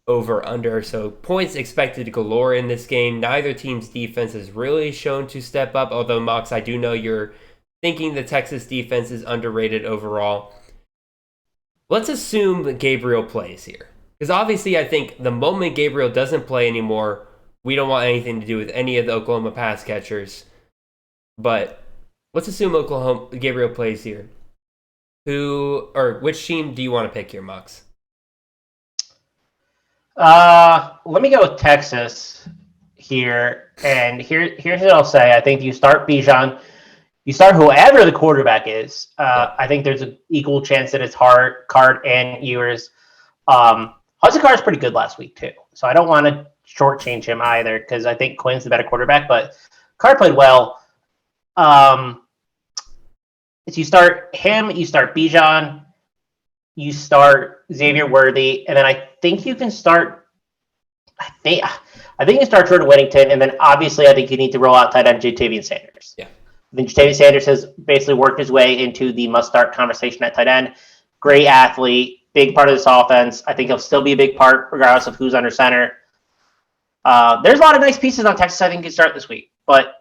over/under. So points expected galore in this game. Neither team's defense has really shown to step up. Although Mox, I do know you're thinking the Texas defense is underrated overall. Let's assume that Gabriel plays here. Because obviously, I think the moment Gabriel doesn't play anymore, we don't want anything to do with any of the Oklahoma pass catchers. But let's assume Gabriel plays here. Which team do you want to pick here, Mox? Let me go with Texas here. And here's what I'll say. I think you start Bijan. You start whoever the quarterback is. I think there's an equal chance that it's Card and Ewers. Hudson Card is pretty good last week, too. So I don't want to shortchange him either because I think Quinn's the better quarterback. But Card played well. If you start him, you start Bijan, you start Xavier Worthy, and then I think you can start I think you can start Jordan Whittington, and then obviously I think you need to roll out tight end Jatavian Sanders. Yeah. I think Jatavian Sanders has basically worked his way into the must-start conversation at tight end. Great athlete. Big part of this offense. I think he'll still be a big part regardless of who's under center. There's a lot of nice pieces on Texas I think can start this week. But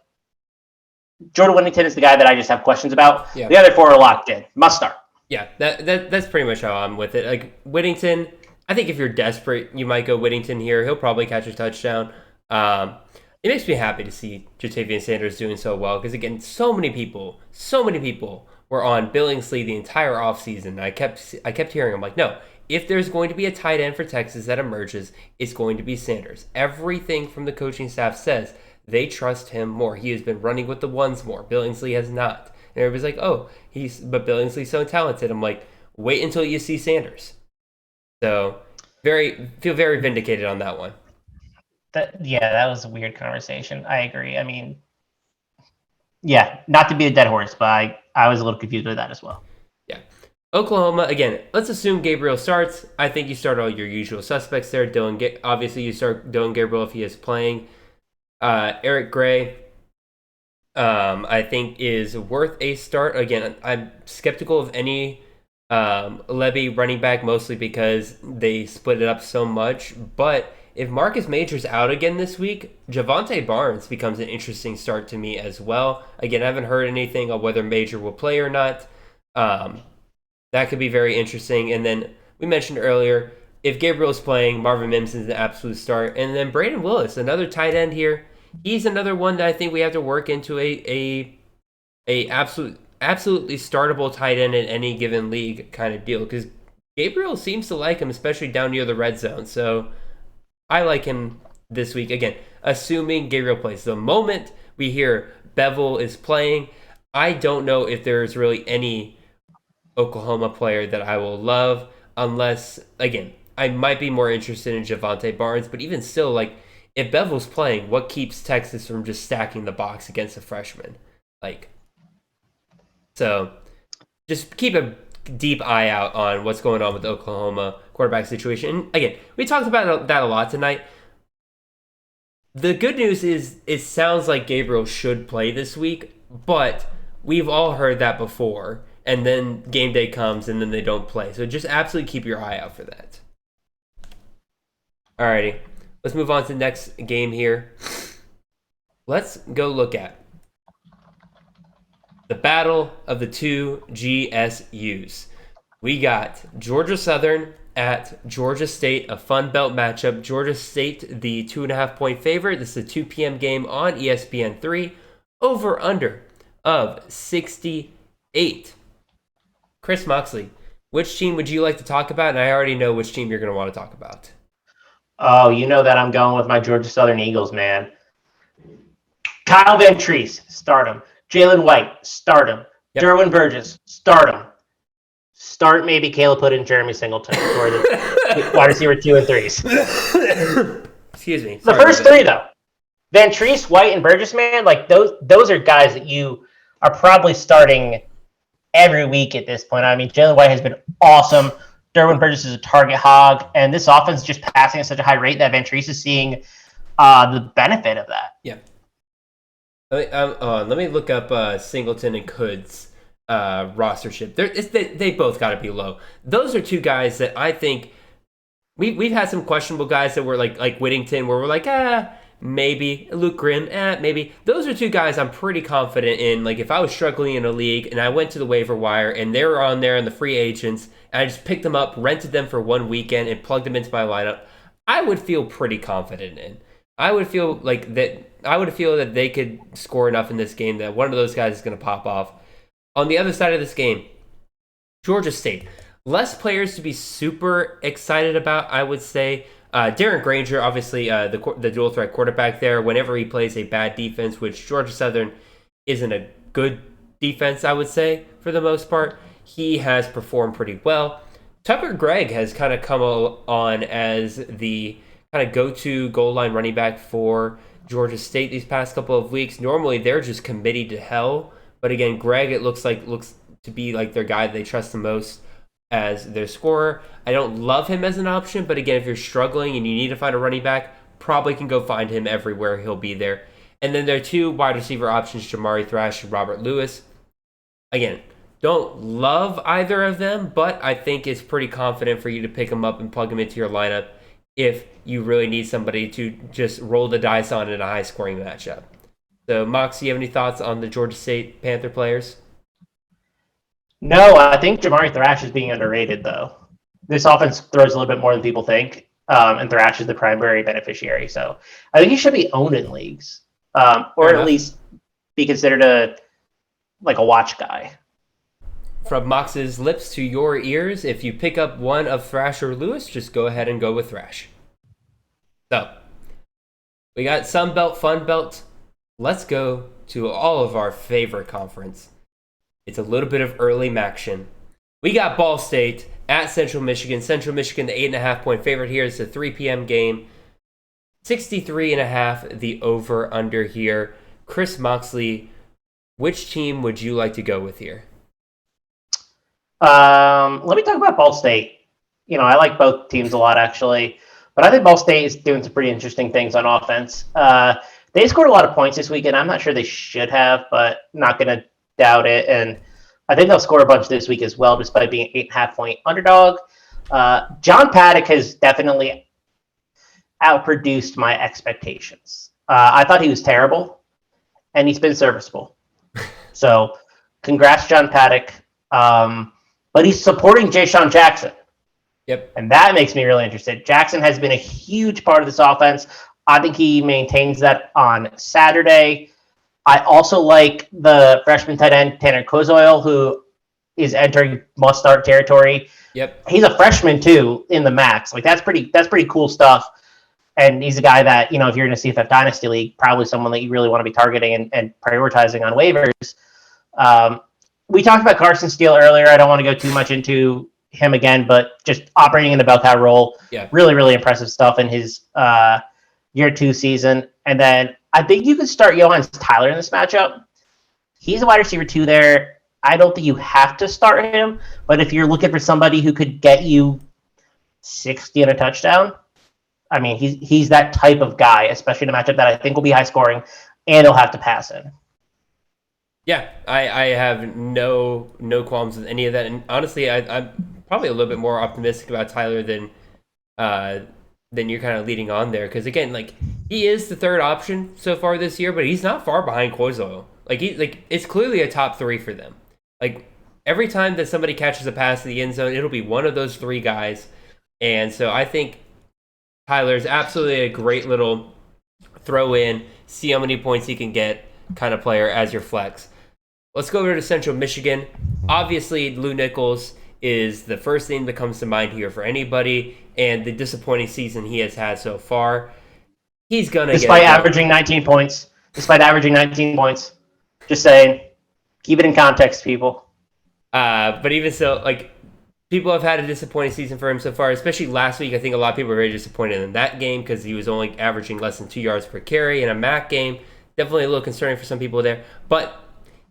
Jordan Whittington is the guy that I just have questions about. Yeah. The other four are locked in. Must start. Yeah, that's pretty much how I'm with it. Like Whittington, I think if you're desperate, you might go Whittington here. He'll probably catch a touchdown. It makes me happy to see Jatavian Sanders doing so well because, again, so many people were on Billingsley the entire offseason. I kept hearing, I'm like, no, if there's going to be a tight end for Texas that emerges, it's going to be Sanders. Everything from the coaching staff says they trust him more. He has been running with the ones more. Billingsley has not. And everybody's like, oh, but Billingsley's so talented. I'm like, wait until you see Sanders. So feel very vindicated on that one. That was a weird conversation. I agree. I mean, yeah, not to be a dead horse, but I was a little confused with that as well. Yeah. Oklahoma, again, let's assume Gabriel starts. I think you start all your usual suspects there. Obviously, you start Dylan Gabriel if he is playing. Eric Gray, I think, is worth a start. Again, I'm skeptical of any Levy running back, mostly because they split it up so much. But if Marcus Major's out again this week, Javonte Barnes becomes an interesting start to me as well. Again, I haven't heard anything on whether Major will play or not. That could be very interesting. And then we mentioned earlier, if Gabriel's playing, Marvin Mims is an absolute start. And then Braden Willis, another tight end here. He's another one that I think we have to work into a absolutely startable tight end in any given league kind of deal. Because Gabriel seems to like him, especially down near the red zone. So I like him this week. Again, assuming Gabriel plays. The moment we hear Bevel is playing, I don't know if there's really any Oklahoma player that I will love unless, again, I might be more interested in Javonte Barnes. But even still, like, if Bevel's playing, what keeps Texas from just stacking the box against a freshman? So just keep deep eye out on what's going on with the Oklahoma quarterback situation. And again, we talked about that a lot tonight. The good news is it sounds like Gabriel should play this week, but we've all heard that before. And then game day comes and then they don't play. So just absolutely keep your eye out for that. Alrighty, let's move on to the next game here. Let's go look at the battle of the two GSUs. We got Georgia Southern at Georgia State, a Fun Belt matchup. Georgia State, the 2.5-point favorite. This is a 2 p.m. game on ESPN3. Over under of 68. Chris Moxley, which team would you like to talk about? And I already know which team you're going to want to talk about. Oh, you know that I'm going with my Georgia Southern Eagles, man. Kyle Van Treese, start him. Jalen White, start him. Yep. Derwin Burgess, start him. Start maybe Caleb Hood and Jeremy Singleton, who are the wide receiver 2 and 3s. Excuse me. The first three, though. Van Treese, White, and Burgess, man, like those are guys that you are probably starting every week at this point. I mean, Jalen White has been awesome. Derwin Burgess is a target hog, and this offense is just passing at such a high rate that Van Treese is seeing the benefit of that. Yeah. Let me look up Singleton and Hood's rostership. They both got to be low. Those are two guys that I think we've had some questionable guys that were like Whittington, where we're like, maybe. Luke Grimm, maybe. Those are two guys I'm pretty confident in. Like, if I was struggling in a league and I went to the waiver wire and they were on there in the free agents, and I just picked them up, rented them for one weekend, and plugged them into my lineup, I would feel pretty confident in. I would feel that they could score enough in this game that one of those guys is going to pop off. On the other side of this game, Georgia State. Less players to be super excited about, I would say. Darren Granger, obviously the dual threat quarterback there. Whenever he plays a bad defense, which Georgia Southern isn't a good defense, I would say, for the most part, he has performed pretty well. Tucker Gregg has kind of come on as the kind of go-to goal line running back for Georgia State these past couple of weeks. Normally, they're just committee to hell. But again, Gregg, it looks to be like their guy they trust the most as their scorer. I don't love him as an option, but again, if you're struggling and you need to find a running back, probably can go find him everywhere. He'll be there. And then there are two wide receiver options, Jamari Thrash and Robert Lewis. Again, don't love either of them, but I think it's pretty confident for you to pick them up and plug them into your lineup if you really need somebody to just roll the dice on in a high-scoring matchup. So, Mox, do you have any thoughts on the Georgia State Panther players? No, I think Jamari Thrash is being underrated, though. This offense throws a little bit more than people think, and Thrash is the primary beneficiary. So I think he should be owned in leagues, or at least be considered a watch guy. From Mox's lips to your ears, if you pick up one of Thrash or Lewis, just go ahead and go with Thrash. So, we got Sun Belt, Fun Belt. Let's go to all of our favorite conference. It's a little bit of early action. We got Ball State at Central Michigan. Central Michigan, the 8.5-point favorite here. It's a 3 p.m. game. 63.5, the over-under here. Chris Moxley, which team would you like to go with here? Let me talk about Ball State. I like both teams a lot, actually. But I think Ball State is doing some pretty interesting things on offense. They scored a lot of points this weekend. I'm not sure they should have, but not going to doubt it. And I think they'll score a bunch this week as well, despite being an 8.5-point underdog. John Paddock has definitely outproduced my expectations. I thought he was terrible, and he's been serviceable. So congrats, John Paddock. But he's supporting Ja'Shawn Jackson. Yep. And that makes me really interested. Jackson has been a huge part of this offense. I think he maintains that on Saturday. I also like the freshman tight end, Tanner Kozoil, who is entering must-start territory. Yep. He's a freshman, too, in the max. That's pretty cool stuff. And he's a guy that, if you're in a CFF Dynasty League, probably someone that you really want to be targeting and prioritizing on waivers. We talked about Carson Steele earlier. I don't want to go too much into him again, but just operating in the bell cow role. Yeah. Really, really impressive stuff in his year 2 season. And then I think you could start Johannes Tyler in this matchup. He's a wide receiver 2 there. I don't think you have to start him, but if you're looking for somebody who could get you 60 and a touchdown, I mean, he's that type of guy, especially in a matchup that I think will be high scoring, and he'll have to pass in. Yeah, I have no qualms with any of that, and honestly, I'm probably a little bit more optimistic about Tyler than you're kind of leading on there, because again, like, he is the third option so far this year, but he's not far behind Koizoil. Like it's clearly a top three for them. Like, every time that somebody catches a pass to the end zone, it'll be one of those three guys, and so I think Tyler's absolutely a great little throw in, see how many points he can get kind of player as your flex. Let's go over to Central Michigan. Obviously, Lou Nichols is the first thing that comes to mind here for anybody, and the disappointing season he has had so far. He's gonna despite averaging 19 points. Just saying, keep it in context, people. But even so, like, people have had a disappointing season for him so far, especially last week. I think a lot of people were very disappointed in that game because he was only averaging less than 2 yards per carry in a MAC game. Definitely a little concerning for some people there, but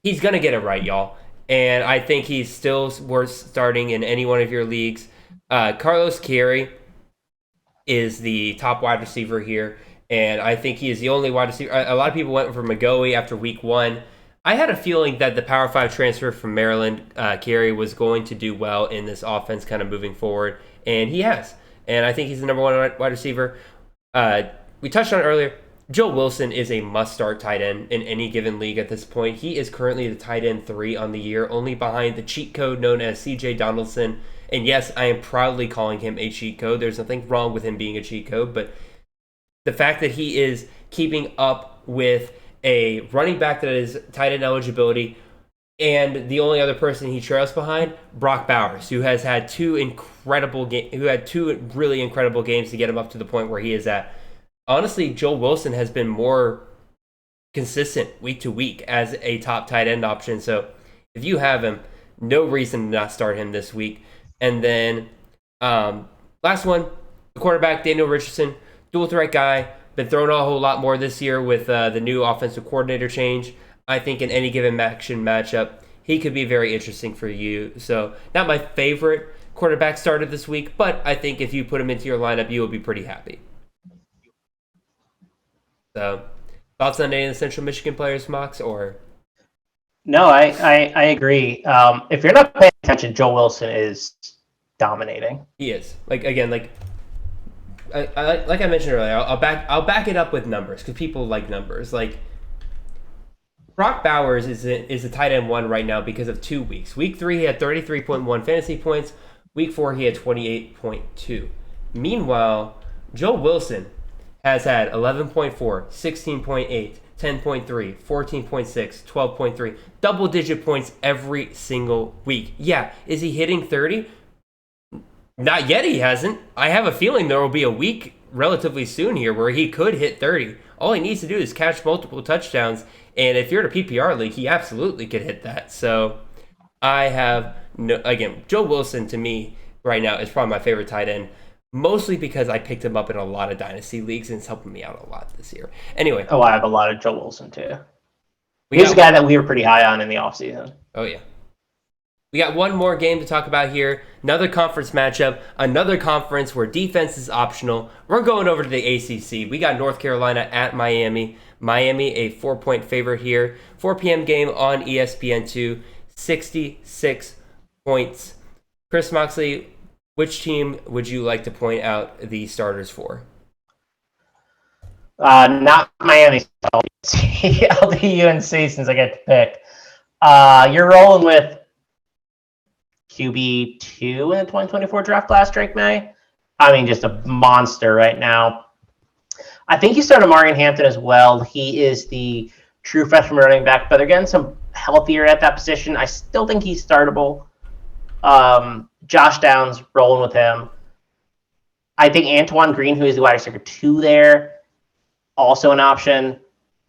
he's gonna get it right, y'all. And I think he's still worth starting in any one of your leagues. Carlos Carey is the top wide receiver here, and I think he is the only wide receiver. A lot of people went for McGoey after week 1. I had a feeling that the Power 5 transfer from Maryland, Carey, was going to do well in this offense kind of moving forward, and he has. And I think he's the number one wide receiver. We touched on it earlier. Joe Wilson is a must-start tight end in any given league at this point. He is currently the tight end 3 on the year, only behind the cheat code known as C.J. Donaldson. And yes, I am proudly calling him a cheat code. There's nothing wrong with him being a cheat code, but the fact that he is keeping up with a running back that is tight end eligibility, and the only other person he trails behind, Brock Bowers, who has had two really incredible games to get him up to the point where he is at. Honestly, Joe Wilson has been more consistent week to week as a top tight end option. So if you have him, no reason to not start him this week. And then last one, the quarterback, Daniel Richardson, dual threat guy, been thrown a whole lot more this year with the new offensive coordinator change. I think in any given action matchup, he could be very interesting for you. So not my favorite quarterback started this week, but I think if you put him into your lineup, you will be pretty happy. So, thoughts on any of the Central Michigan players, Mox, or? No, I agree. If you're not paying attention, Joe Wilson is dominating. He is. Like, again, like I mentioned earlier, I'll back it up with numbers because people like numbers. Like, Brock Bowers is a tight end 1 right now because of 2 weeks. Week 3, he had 33.1 fantasy points. Week 4, he had 28.2. Meanwhile, Joe Wilson has had 11.4, 16.8, 10.3, 14.6, 12.3, double-digit points every single week. Yeah, is he hitting 30? Not yet, he hasn't. I have a feeling there will be a week relatively soon here where he could hit 30. All he needs to do is catch multiple touchdowns, and if you're in a PPR league, he absolutely could hit that. So I have Joe Wilson to me right now is probably my favorite tight end. Mostly because I picked him up in a lot of dynasty leagues and it's helping me out a lot this year. Anyway. Oh, I have a lot of Joe Wilson too. He's a guy that we were pretty high on in the offseason. Oh, yeah. We got one more game to talk about here. Another conference matchup. Another conference where defense is optional. We're going over to the ACC. We got North Carolina at Miami. Miami, a 4-point favorite here. 4 p.m. game on ESPN2. 66 points. Chris Moxley, which team would you like to point out the starters for? Not Miami. I'll do UNC since I get to pick. You're rolling with QB2 in the 2024 draft class, Drake May. I mean, just a monster right now. I think you start Amarian Hampton as well. He is the true freshman running back, but they're getting some healthier at that position. I still think he's startable. Josh Downs rolling with him. I think Antoine Green, who is the wide receiver 2 there, also an option.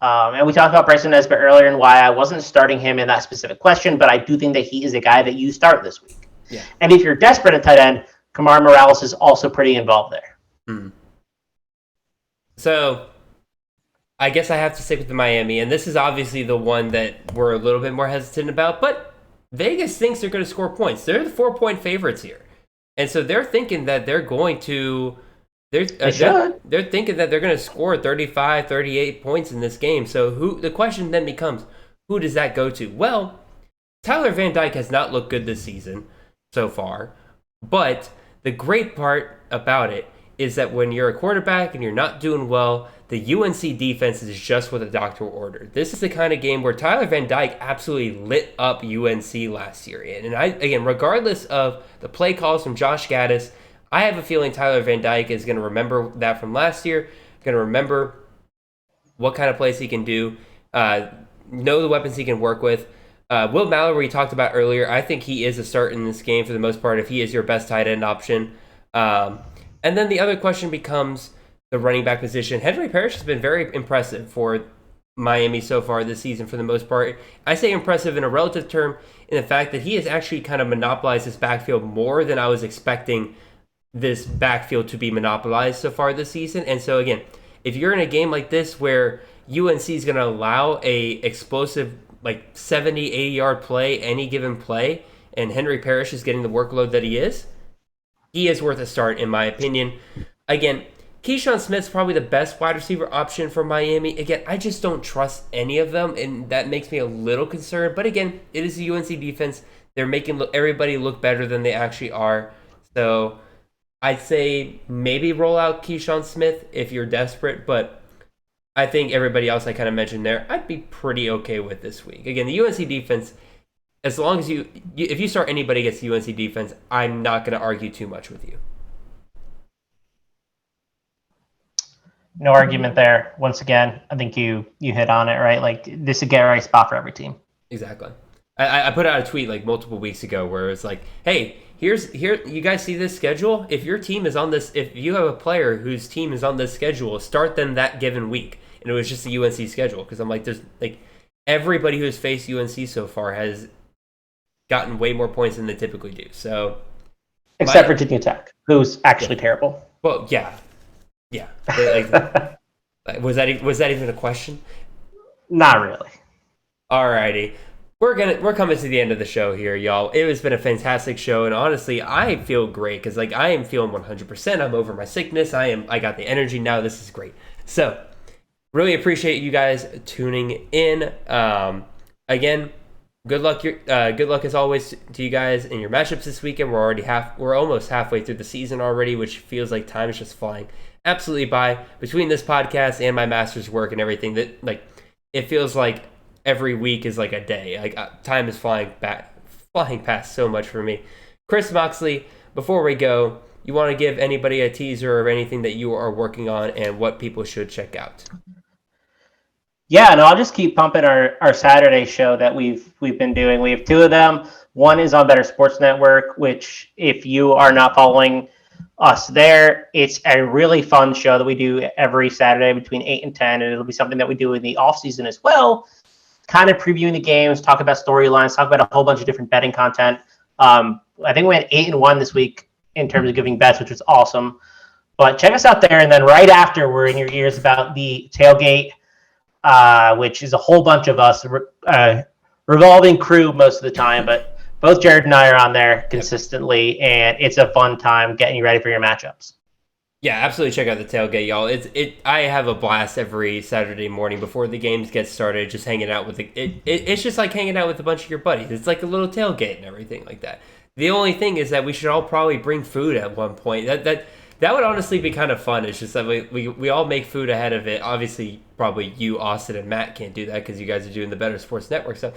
And we talked about Bryson Nesbitt earlier and why I wasn't starting him in that specific question, but I do think that he is a guy that you start this week. Yeah. And if you're desperate at tight end, Kamar Morales is also pretty involved there. Mm. So I guess I have to stick with the Miami, and this is obviously the one that we're a little bit more hesitant about, but Vegas thinks they're going to score points. They're the 4-point favorites here. And so they're thinking that they're going to they're thinking that they're going to score 35, 38 points in this game. So the question then becomes, who does that go to? Well, Tyler Van Dyke has not looked good this season so far. But the great part about it is that when you're a quarterback and you're not doing well, the UNC defense is just what the doctor ordered. This is the kind of game where Tyler Van Dyke absolutely lit up UNC last year. And again, regardless of the play calls from Josh Gaddis, I have a feeling Tyler Van Dyke is going to remember that from last year, going to remember what kind of plays he can do, know the weapons he can work with. Will Mallory, we talked about earlier, I think he is a start in this game for the most part if he is your best tight end option. And then the other question becomes the running back position. Henry Parrish has been very impressive for Miami so far this season for the most part. I say impressive in a relative term in the fact that he has actually kind of monopolized this backfield more than I was expecting this backfield to be monopolized so far this season. And so again, if you're in a game like this where UNC is going to allow a explosive like 70, 80-yard play, any given play, and Henry Parrish is getting the workload that he is worth a start in my opinion. Again, Keyshawn Smith's probably the best wide receiver option for Miami. Again, I just don't trust any of them, and that makes me a little concerned. But again, it is the UNC defense. They're making everybody look better than they actually are. So I'd say maybe roll out Keyshawn Smith if you're desperate, but I think everybody else I kind of mentioned there, I'd be pretty okay with this week. Again, the UNC defense, as long as if you start anybody against the UNC defense, I'm not going to argue too much with you. No argument there. Once again, I think you hit on it, right? Like, this is a get-right spot for every team. Exactly. I put out a tweet like multiple weeks ago where it's like, hey, here, you guys see this schedule? If your team is on this, if you have a player whose team is on this schedule, start them that given week. And it was just the UNC schedule because I'm like, there's like everybody who has faced UNC so far has gotten way more points than they typically do. So, except for Virginia Tech, who's actually terrible. Well, yeah. Like, was that even a question? Not really. Alrighty. We're coming to the end of the show here, y'all. It has been a fantastic show, and honestly, I feel great because like I am feeling 100%. I'm over my sickness. I got the energy now. This is great. So, really appreciate you guys tuning in. Again, good luck. Good luck as always to you guys in your matchups this weekend. We're almost halfway through the season already, which feels like time is just flying absolutely by between this podcast and my master's work and everything. That like it feels like every week is like a day. Like time is flying past so much for me. Chris Moxley, before we go, you want to give anybody a teaser of anything that you are working on and what people should check out? Yeah, no, I'll just keep pumping our Saturday show that we've been doing. We have two of them. One is on Better Sports Network, which if you are not following us there, it's a really fun show that we do every Saturday between 8 and 10, and it'll be something that we do in the off season as well, kind of previewing the games, talk about storylines, talk about a whole bunch of different betting content. I think we went 8-1 this week in terms of giving bets, which was awesome. But check us out there, and then right after, we're in your ears about the tailgate, which is a whole bunch of us, revolving crew most of the time, but both Jared and I are on there consistently, and it's a fun time getting you ready for your matchups. Yeah, absolutely check out the tailgate, y'all. I have a blast every Saturday morning before the games get started, just hanging out with it's just like hanging out with a bunch of your buddies. It's like a little tailgate and everything like that. The only thing is that we should all probably bring food at one point. That would honestly be kind of fun. It's just that we all make food ahead of it. Obviously, probably you, Austin, and Matt can't do that because you guys are doing the Better Sports Network stuff.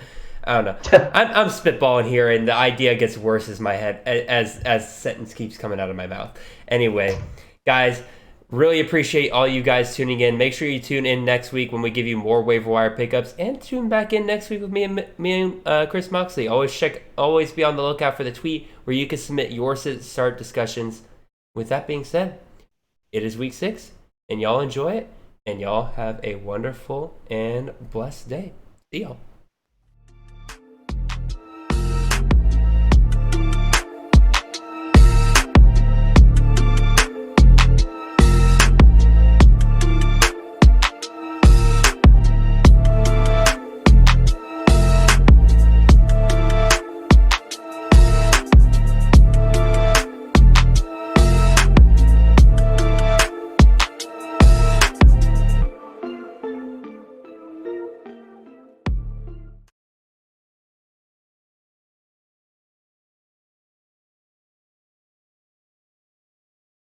I don't know. I'm spitballing here, and the idea gets worse as my head as sentence keeps coming out of my mouth. Anyway, guys, really appreciate all you guys tuning in. Make sure you tune in next week when we give you more waiver wire pickups, and tune back in next week with me and Chris Moxley. Always be on the lookout for the tweet where you can submit your start discussions. With that being said, it is week 6, and y'all enjoy it, and y'all have a wonderful and blessed day. See y'all.